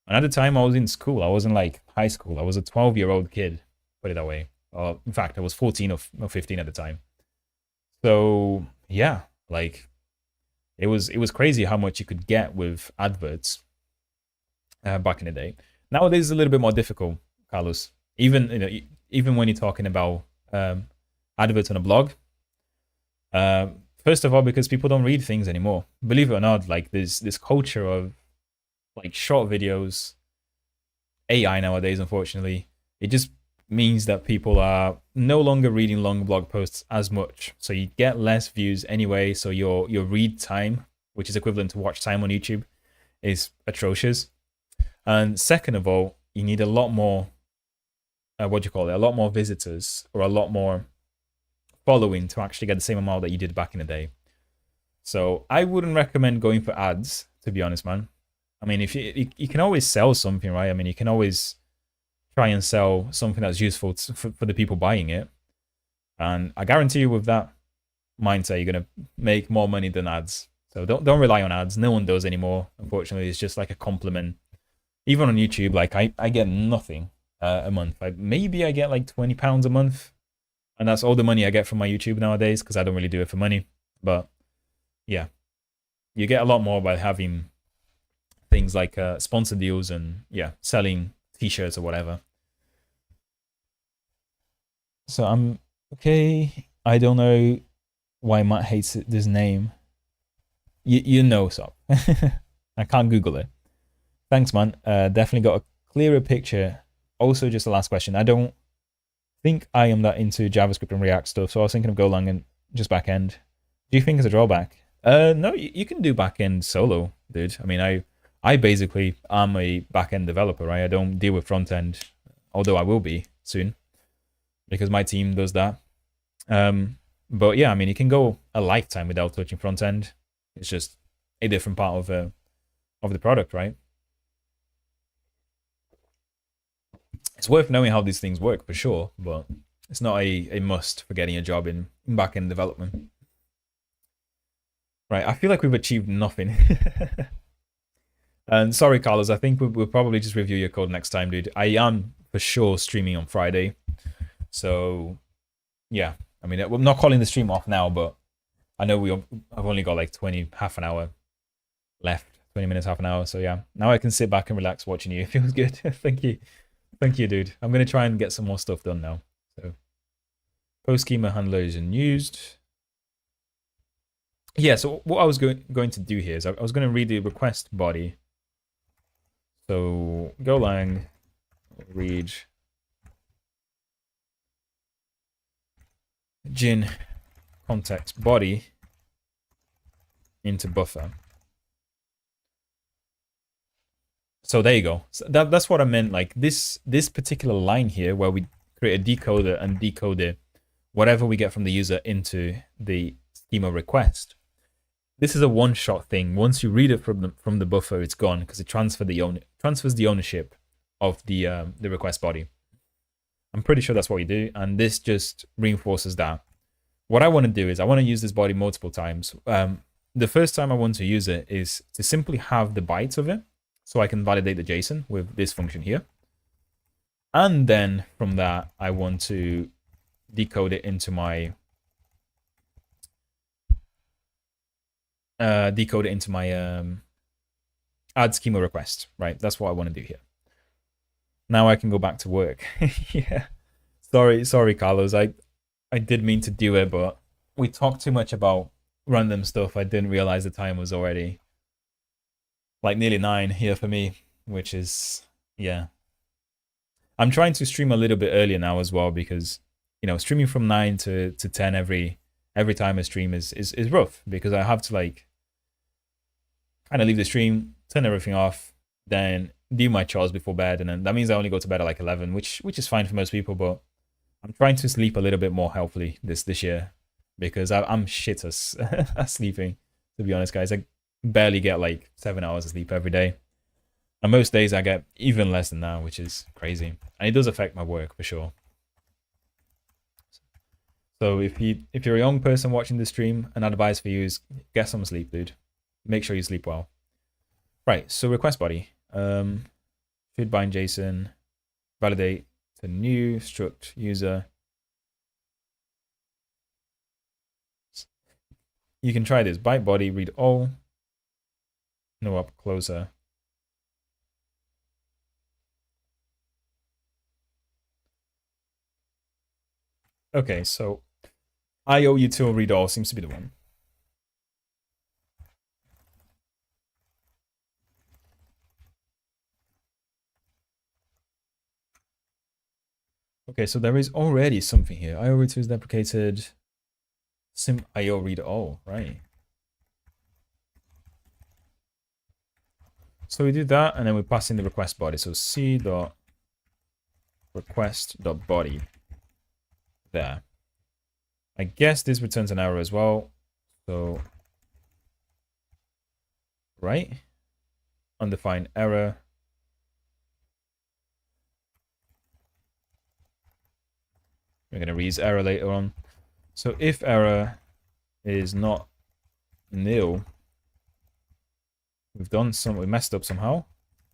And at the time I was in school, I wasn't like high school. I was a 12-year-old kid, put it that way. In fact, I was 14 or 15 at the time. So yeah, like it was crazy how much you could get with adverts back in the day. Nowadays it's a little bit more difficult, Carlos. Even when you're talking about adverts on a blog. First of all, because people don't read things anymore. Believe it or not, like there's this culture of like short videos, AI nowadays, unfortunately. It just means that people are no longer reading long blog posts as much. So you get less views anyway. So your read time, which is equivalent to watch time on YouTube, is atrocious. And second of all, you need a lot more, a lot more visitors or a lot more following to actually get the same amount that you did back in the day. So I wouldn't recommend going for ads, to be honest, man. I mean, if you can always sell something, right? I mean, you can always try and sell something that's useful for the people buying it. And I guarantee you with that mindset, you're going to make more money than ads. So don't rely on ads. No one does anymore. Unfortunately, it's just like a compliment. Even on YouTube, like I get nothing a month. Maybe I get like £20 a month. And that's all the money I get from my YouTube nowadays, because I don't really do it for money. But yeah, you get a lot more by having things like sponsor deals and yeah, selling t-shirts or whatever. So I'm okay. I don't know why Matt hates this name. You know, so I can't Google it. Thanks, man. Definitely got a clearer picture. Also, just the last question. I don't think I am that into JavaScript and React stuff, so I was thinking of Golang and just backend. Do you think it's a drawback? No, you can do backend solo, dude. I mean, I basically am a backend developer, right? I don't deal with front end, although I will be soon because my team does that. But yeah, I mean, you can go a lifetime without touching front end. It's just a different part of the product, right? It's worth knowing how these things work for sure, but it's not a must for getting a job in back-end development. Right, I feel like we've achieved nothing. And sorry, Carlos, I think we'll probably just review your code next time, dude. I am for sure streaming on Friday. So, yeah. I mean, I'm not calling the stream off now, but I know I've only got like half an hour left. 20 minutes, half an hour. So, yeah. Now I can sit back and relax watching you. It feels good. Thank you. Thank you, dude. I'm going to try and get some more stuff done now. So, post schema handler is unused. Yeah, so what I was going to do here is I was going to read the request body. So, Golang, read gin context body into buffer. So there you go. So that's what I meant. Like this particular line here, where we create a decoder and decode whatever we get from the user into the schema request. This is a one-shot thing. Once you read it from the buffer, it's gone because it transfers the ownership of the request body. I'm pretty sure that's what we do, and this just reinforces that. What I want to do is I want to use this body multiple times. The first time I want to use it is to simply have the bytes of it, so I can validate the JSON with this function here. And then from that, I want to decode it into my add schema request, right? That's what I want to do here. Now I can go back to work. Yeah. Sorry, Carlos. I did mean to do it, but we talked too much about random stuff. I didn't realize the time was already like nearly 9 here for me, which is, yeah. I'm trying to stream a little bit earlier now as well, because, you know, streaming from 9 to 10 every time I stream is rough, because I have to like kind of leave the stream, turn everything off, then do my chores before bed, and then that means I only go to bed at like 11, which is fine for most people, but I'm trying to sleep a little bit more healthily this year, because I'm shit at sleeping, to be honest, guys. I barely get like 7 hours of sleep every day, and most days I get even less than that, which is crazy, and it does affect my work for sure. So if you're a young person watching this stream, an advice for you is get some sleep, dude. Make sure you sleep well. Right, so request body. Should bind JSON, validate to new struct user. You can try this. Byte body, read all. No up closer. Okay, so IO util read all seems to be the one. Okay, so there is already something here. IO read is deprecated. Sim IO read all, right? So we do that, and then we pass in the request body. So c.request.body. There. I guess this returns an error as well. So, right? Undefined error. We're going to reuse error later on. So if error is not nil, we messed up somehow,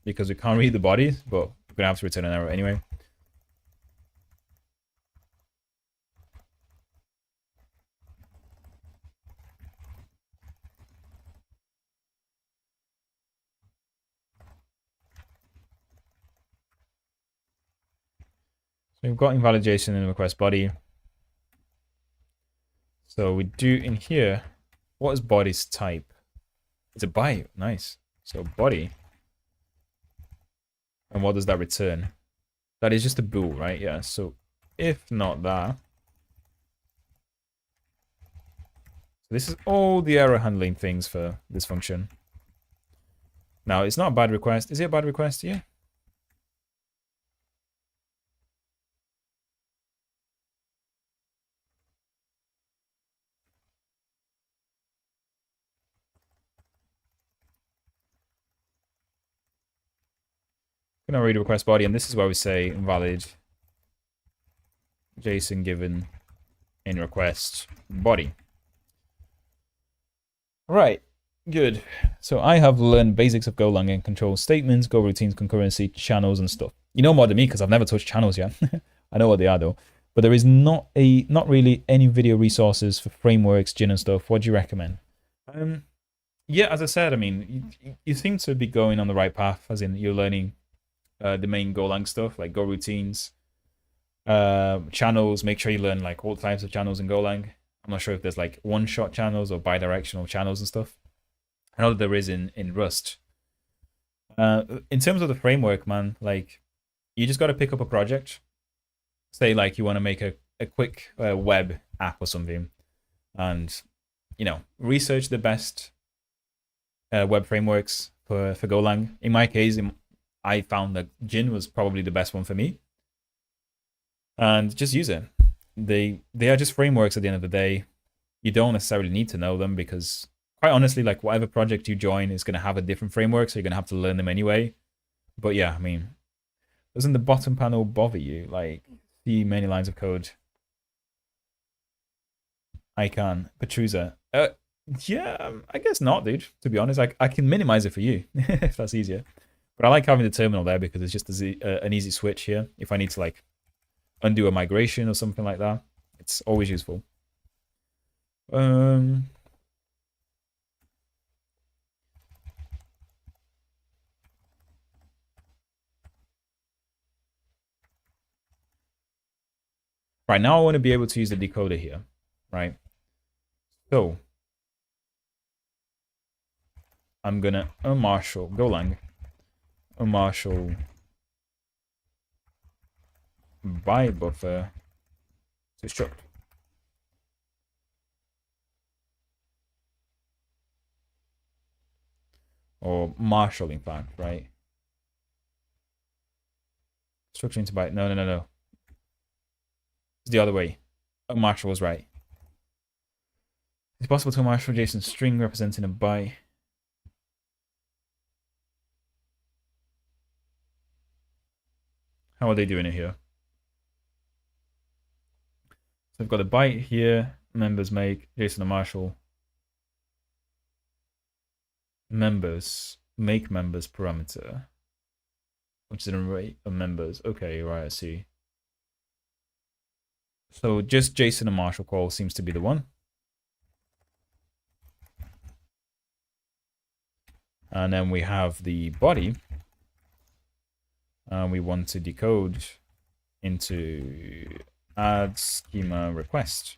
because we can't read the body, but we're going to have to return an error anyway. So we've got invalidation in the request body. So we do in here, what is body's type? It's a byte, nice. So body. And what does that return? That is just a bool, right? Yeah, so if not that. So this is all the error handling things for this function. Now, it's not a bad request. Is it a bad request? Yeah. Gonna read a request body, and this is where we say invalid JSON given in request body. All right, good. So I have learned basics of Golang and control statements, Go routines, concurrency, channels, and stuff. You know more than me because I've never touched channels yet. I know what they are though, but there is not really any video resources for frameworks, Gin and stuff. What do you recommend? Yeah, as I said, I mean, you seem to be going on the right path, as in you're learning the main Golang stuff, like Go routines, channels. Make sure you learn like all types of channels in Golang. I'm not sure if there's like one-shot channels or bi-directional channels and stuff. I know that there is in Rust. In terms of the framework, man, like you just got to pick up a project. Say like you want to make a quick web app or something, and research the best web frameworks for Golang. In my case, I found that Jin was probably the best one for me, and just use it. They are just frameworks at the end of the day. You don't necessarily need to know them because, quite honestly, like whatever project you join is going to have a different framework, so you're going to have to learn them anyway. But yeah, I mean, doesn't the bottom panel bother you? Like, see many lines of code. I can. Petruza. Yeah, I guess not, dude. To be honest, I can minimize it for you if that's easier. But I like having the terminal there because it's just an easy switch here. If I need to like undo a migration or something like that, it's always useful. Right, now I want to be able to use the decoder here, right? So I'm gonna unmarshal Golang, unmarshal by buffer to struct. Or marshal, in fact, right? Structuring to byte. No. It's the other way. Marshal was right. It's possible to marshal JSON string representing a byte. How are they doing it here? So I've got a byte here. Members make JSON and marshal. Members make members parameter, which is an array of members. Okay, right, I see. So just JSON and marshal call seems to be the one. And then we have the body. We want to decode into add schema request.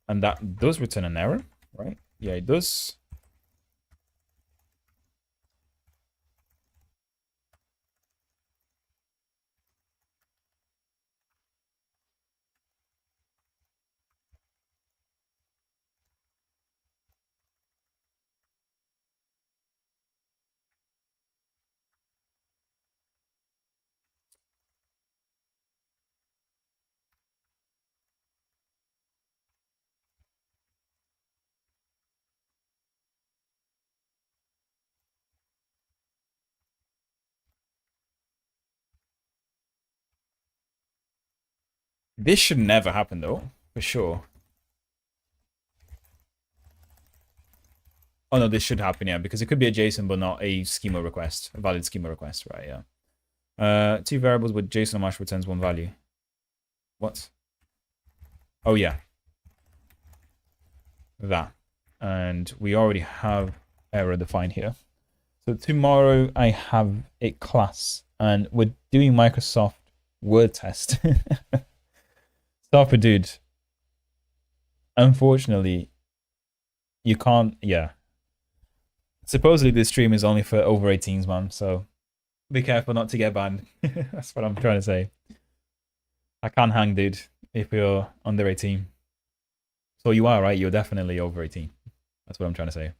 And that does return an error, right? Yeah, it does. This should never happen though, for sure. Oh no, this should happen, yeah, because it could be a JSON but not a schema request, a valid schema request, right? Yeah. Two variables with JSON and marshal returns one value. What? Oh yeah, that. And we already have error defined here. So tomorrow I have a class, and we're doing Microsoft Word test. Stopper, dude. Unfortunately, you can't. Yeah. Supposedly this stream is only for over 18s, man. So be careful not to get banned. That's what I'm trying to say. I can't hang, dude, if you're under 18. So you are, right? You're definitely over 18. That's what I'm trying to say.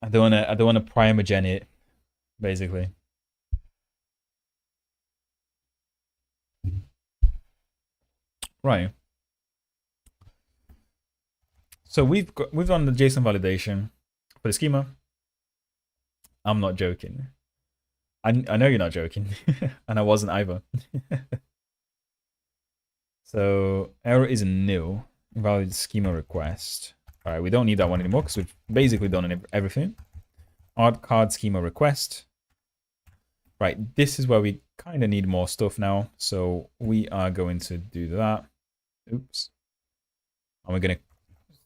I don't wanna primogen it, basically. Right. So we've done the JSON validation for the schema. I'm not joking. I know you're not joking, and I wasn't either. So error is nil. Invalid schema request. All right, we don't need that one anymore because we've basically done everything. Odd card schema request. Right, this is where we kind of need more stuff now. So we are going to do that. Oops. And we're going to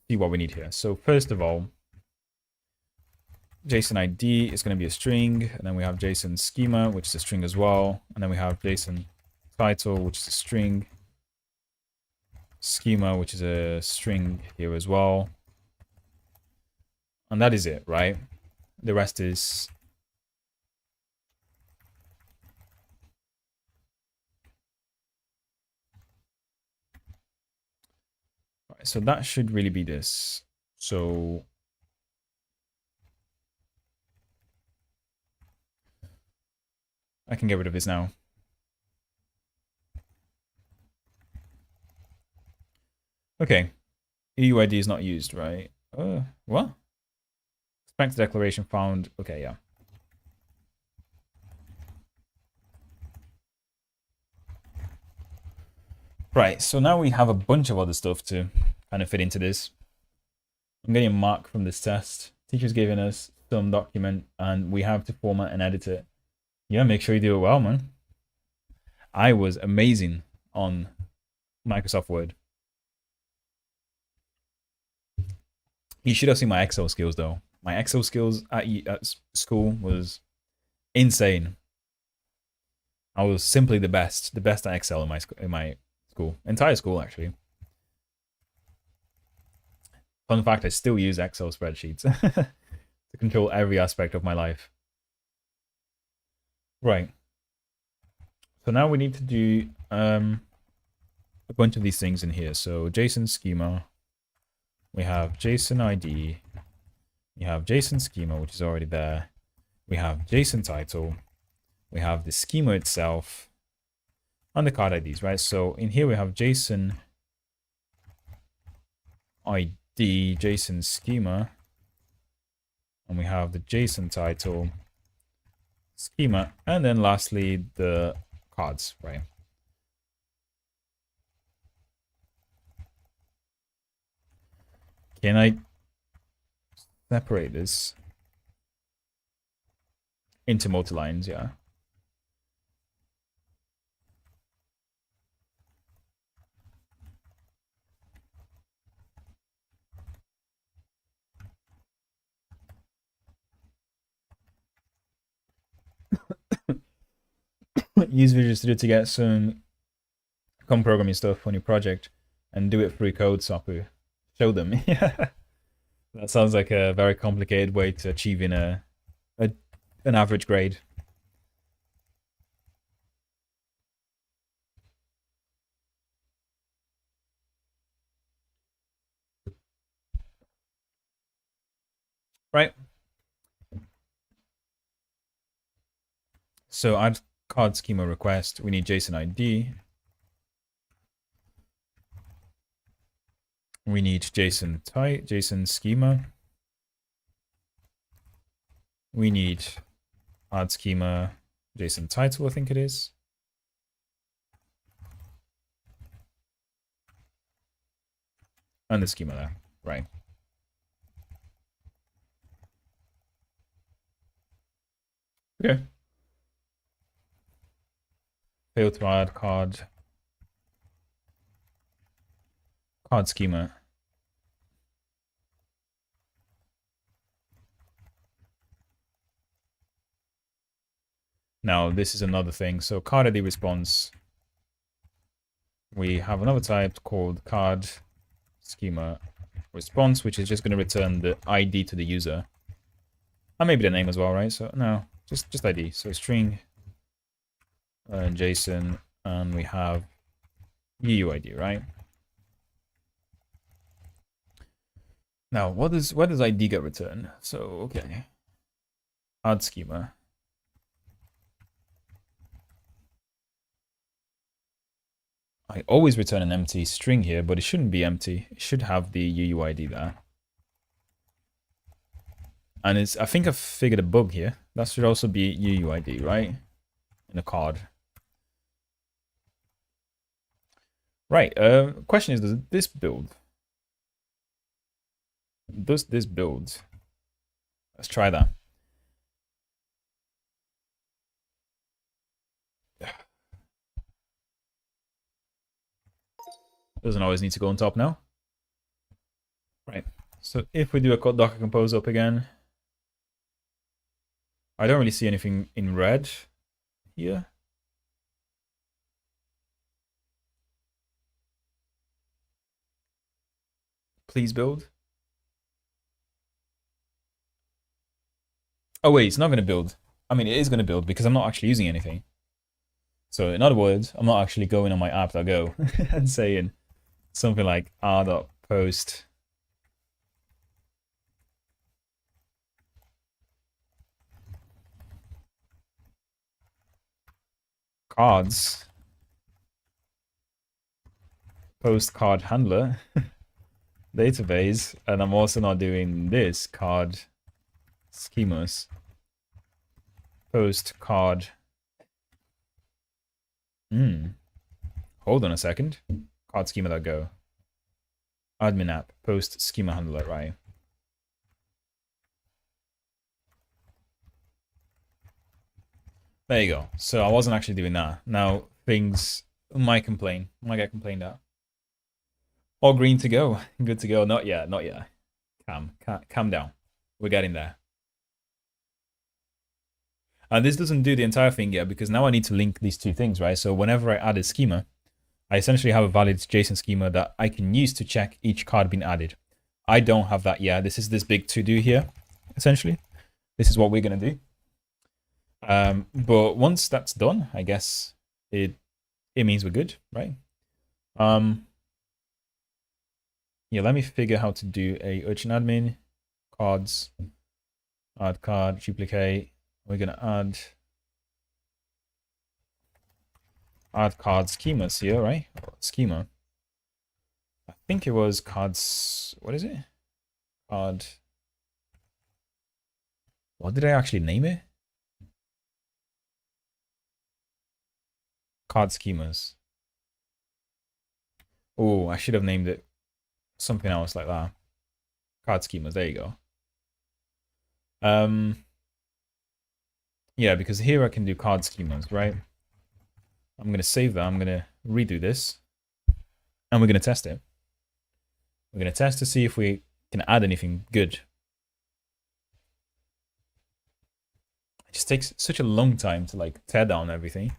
see what we need here. So first of all, JSON ID is going to be a string, and then we have JSON schema, which is a string as well, and then we have JSON title, which is a string, schema, which is a string here as well, and that is it, right? The rest is right, so that should really be this. So I can get rid of this now. Okay. EUID is not used, right? What? Expect declaration found. Okay, yeah. Right, so now we have a bunch of other stuff to kind of fit into this. I'm getting a mark from this test. Teacher's giving us some document and we have to format and edit it. Yeah, make sure you do it well, man. I was amazing on Microsoft Word. You should have seen my Excel skills though. My Excel skills at school was insane. I was simply the best at Excel in my school, entire school actually. Fun fact: I still use Excel spreadsheets to control every aspect of my life. Right. So now we need to do a bunch of these things in here. So JSON schema, we have JSON ID, we have JSON schema, which is already there. We have JSON title, we have the schema itself, and the card IDs, right? So in here we have JSON ID, JSON schema, and we have the JSON title, schema, and then lastly the cards, right? Can I separate this into multi-lines? Yeah. Use Visual Studio to get some programming stuff on your project and do it through code, Sapu. Show them. Yeah. That sounds like a very complicated way to achieving an average grade. Right. So add card schema request. We need JSON ID. We need JSON type, JSON schema. We need add schema, JSON title, I think it is. And the schema there, right. Okay. Fail to add card schema. Now this is another thing. So card ID response. We have another type called card schema response, which is just going to return the ID to the user. And maybe the name as well, right? So no, just ID. So string JSON, and we have UUID, right? Now, where does ID get returned? So okay, add schema. I always return an empty string here, but it shouldn't be empty. It should have the UUID there. And I think I've figured a bug here. That should also be UUID, right? In a card. Right. Question is, does this build? Does this build? Let's try that. Doesn't always need to go on top now. Right. So if we do a Docker Compose up again, I don't really see anything in red here. Please build. Oh wait, it's not going to build. I mean, it is going to build because I'm not actually using anything. So in other words, I'm not actually going on my app.go and saying something like r.post cards post card handler database, and I'm also not doing this card schemas post card. Hold on a second. Card schema.go. Admin app post schema handler, right? There you go. So I wasn't actually doing that. Now things might get complained at. All green to go. Good to go. Not yet. Not yet. Calm down. We're getting there. And this doesn't do the entire thing yet because now I need to link these two things, right? So whenever I add a schema, I essentially have a valid JSON schema that I can use to check each card being added. I don't have that yet. This is this big to do here, essentially. This is what we're going to do. But once that's done, I guess it means we're good, right? Yeah, let me figure how to do a Urchin admin, cards, add card, duplicate. We're going to add card schemas here, right? Schema. I think it was cards. What is it? Card. What did I actually name it? Card schemas. Oh, I should have named it something else like that. Card schemas. There you go. Yeah, because here I can do card schemas, right? I'm going to save that. I'm going to redo this. And we're going to test it. We're going to test to see if we can add anything good. It just takes such a long time to like tear down everything.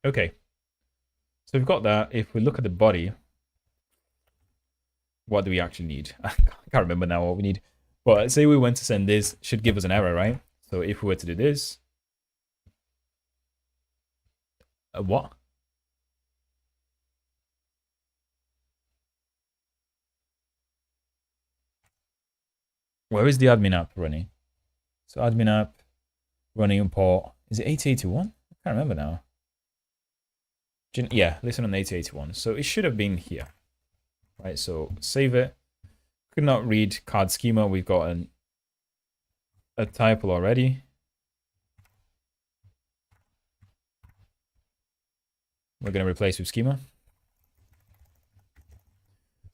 Okay. So we've got that. If we look at the body, what do we actually need? I can't remember now what we need. But say we went to send this, should give us an error, right? So if we were to do this, what? Where is the admin app running? So admin app running in port. Is it 8081? I can't remember now. Yeah, listen on 8081. So it should have been here, right? So save it. Could not read card schema. We've got a typo already. We're going to replace with schema.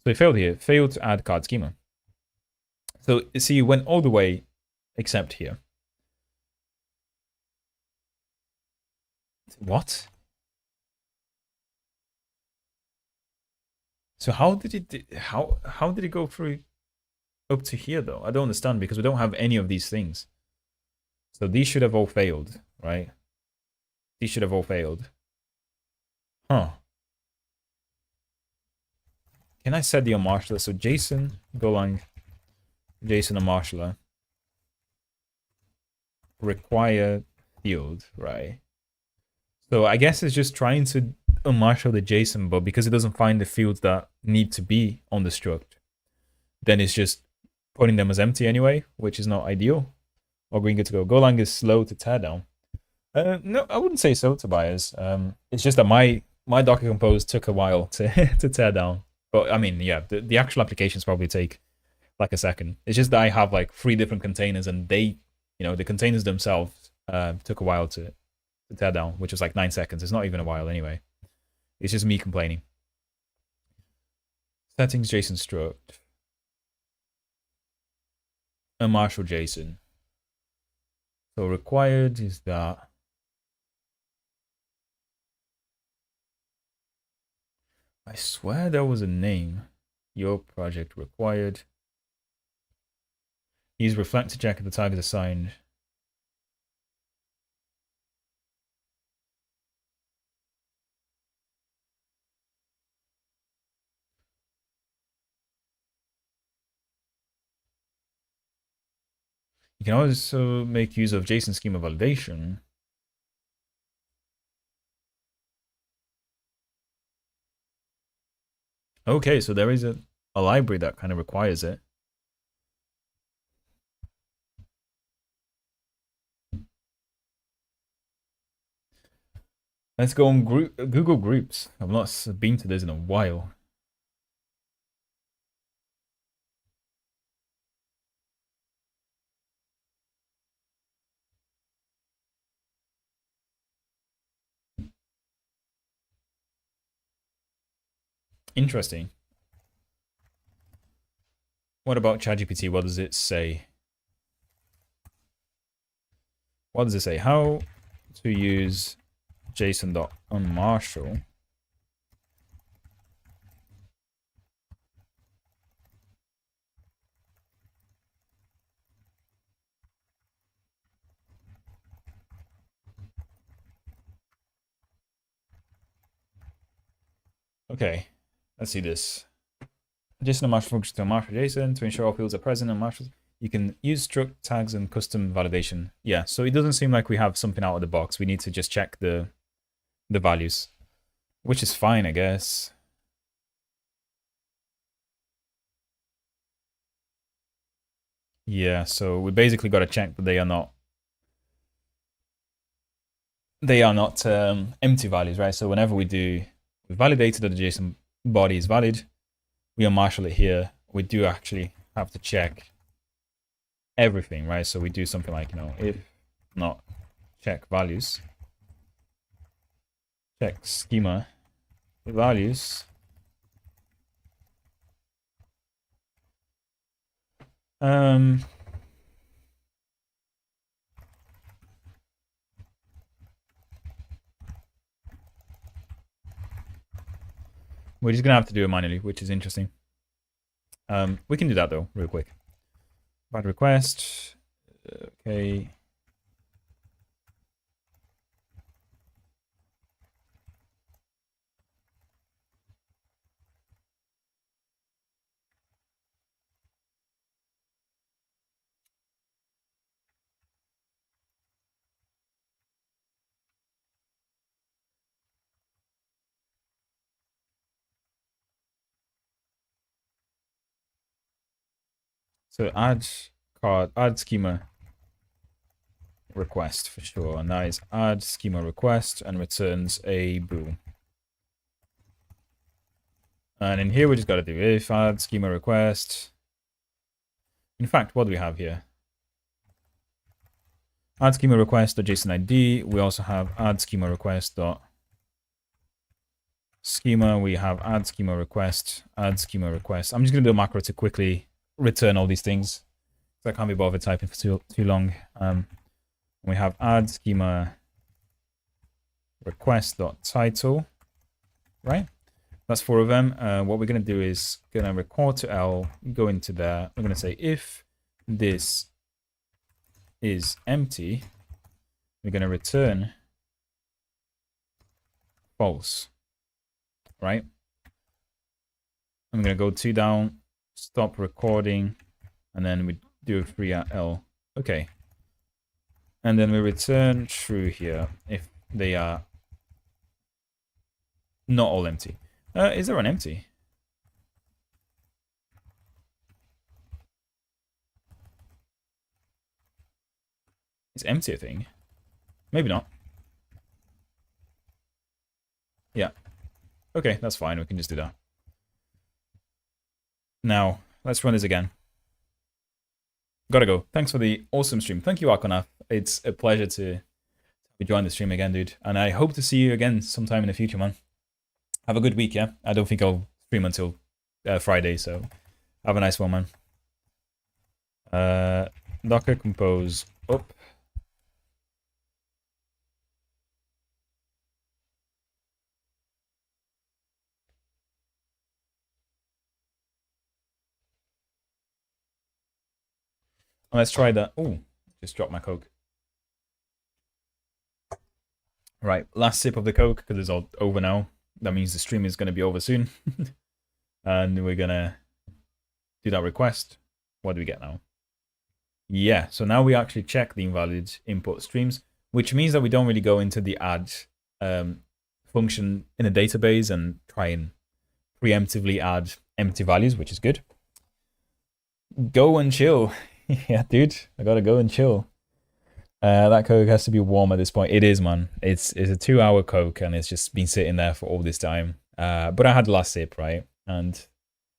So it failed here. Failed to add card schema. So you see, you went all the way except here. What? So how did it go through up to here though? I don't understand because we don't have any of these things. So these should have all failed, right? These should have all failed. Huh. Can I set the unmarshaller? So JSON, Golang, JSON unmarshaller. Require field, right? So I guess it's just trying to unmarshal the JSON, but because it doesn't find the fields that need to be on the struct, then it's just putting them as empty anyway, which is not ideal. Or green good to go. Golang is slow to tear down. No, I wouldn't say so, Tobias. It's just that my Docker Compose took a while to to tear down. But I mean, yeah, the actual applications probably take like a second. It's just that I have like 3 different containers, and they, the containers themselves took a while to tear down, which was like 9 seconds. It's not even a while anyway. It's just me complaining. Settings JSON struct. A Marshall JSON. So required is that. I swear there was a name. Your project required. Use reflect to check if the tag is assigned. You can also make use of JSON schema validation. Okay, so there is a library that kind of requires it. Let's go on Google Groups. I've not been to this in a while. Interesting. What about ChatGPT? What does it say? What does it say? How to use JSON.unmarshal. Okay, let's see this. JSON unmarshal function to unmarshal JSON to ensure all fields are present and marshals. You can use struct tags and custom validation. Yeah, so it doesn't seem like we have something out of the box. We need to just check the values, which is fine, I guess. Yeah, so we basically got to check that they are not empty values, right? So whenever we validated that the JSON body is valid, we unmarshal it here. We do actually have to check everything, right? So we do something like, if not check values, check schema values. We're just gonna have to do it manually, which is interesting. We can do that though, real quick. Bad request. Okay. So add schema request for sure. And that is add schema request and returns a bool. And in here we just got to do if add schema request. In fact, what do we have here? Add schema request.json ID. We also have add schema request dot schema. We have add schema request, add schema request. I'm just gonna do a macro to quickly return all these things. So I can't be bothered typing for too long. We have add schema request dot title, right? That's 4 of them. What we're gonna do is gonna record to L, go into there. We're gonna say if this is empty, we're gonna return false, right? I'm gonna go 2 down, stop recording, and then we do a free at L. Okay. And then we return true here if they are not all empty. Is there an empty? It's empty, I think. Maybe not. Yeah. Okay, that's fine. We can just do that. Now, let's run this again. Gotta go. Thanks for the awesome stream. Thank you, Arkonath. It's a pleasure to join the stream again, dude. And I hope to see you again sometime in the future, man. Have a good week, yeah? I don't think I'll stream until Friday, so have a nice one, man. Docker compose up. let's try that. Oh, just dropped my Coke. Right, last sip of the Coke because it's all over now. That means the stream is going to be over soon. And we're going to do that request. What do we get now? Yeah, so now we actually check the invalid input streams, which means that we don't really go into the add function in a database and try and preemptively add empty values, which is good. Go and chill. Yeah, dude, I gotta go and chill. That Coke has to be warm at this point. It is, man. It's a 2-hour Coke and it's just been sitting there for all this time. But I had the last sip, right? And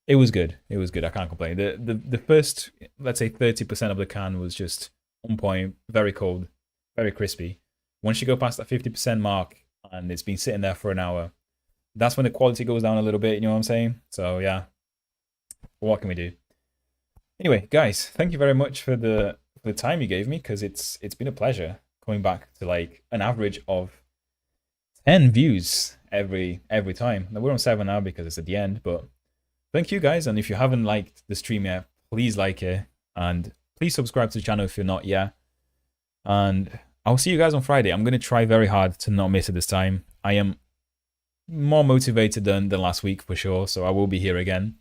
it was good. It was good. I can't complain. The first, let's say 30% of the can was just on point, very cold, very crispy. Once you go past that 50% mark and it's been sitting there for an hour, that's when the quality goes down a little bit, you know what I'm saying? So yeah, what can we do? Anyway, guys, thank you very much for the time you gave me, because it's been a pleasure coming back to like an average of 10 views every time. Now we're on 7 now because it's at the end, but thank you guys. And if you haven't liked the stream yet, please like it and please subscribe to the channel if you're not yet. And I'll see you guys on Friday. I'm going to try very hard to not miss it this time. I am more motivated than last week for sure, so I will be here again.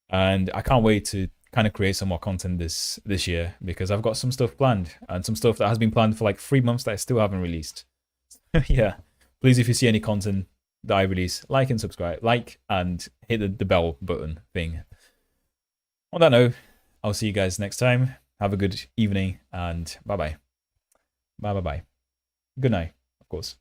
And I can't wait to kind of create some more content this year, because I've got some stuff planned and some stuff that has been planned for like 3 months that I still haven't released. Yeah, please, if you see any content that I release, like and subscribe, like and hit the bell button thing. On that note, I'll see you guys next time. Have a good evening and bye bye. Bye bye bye. Good night, of course.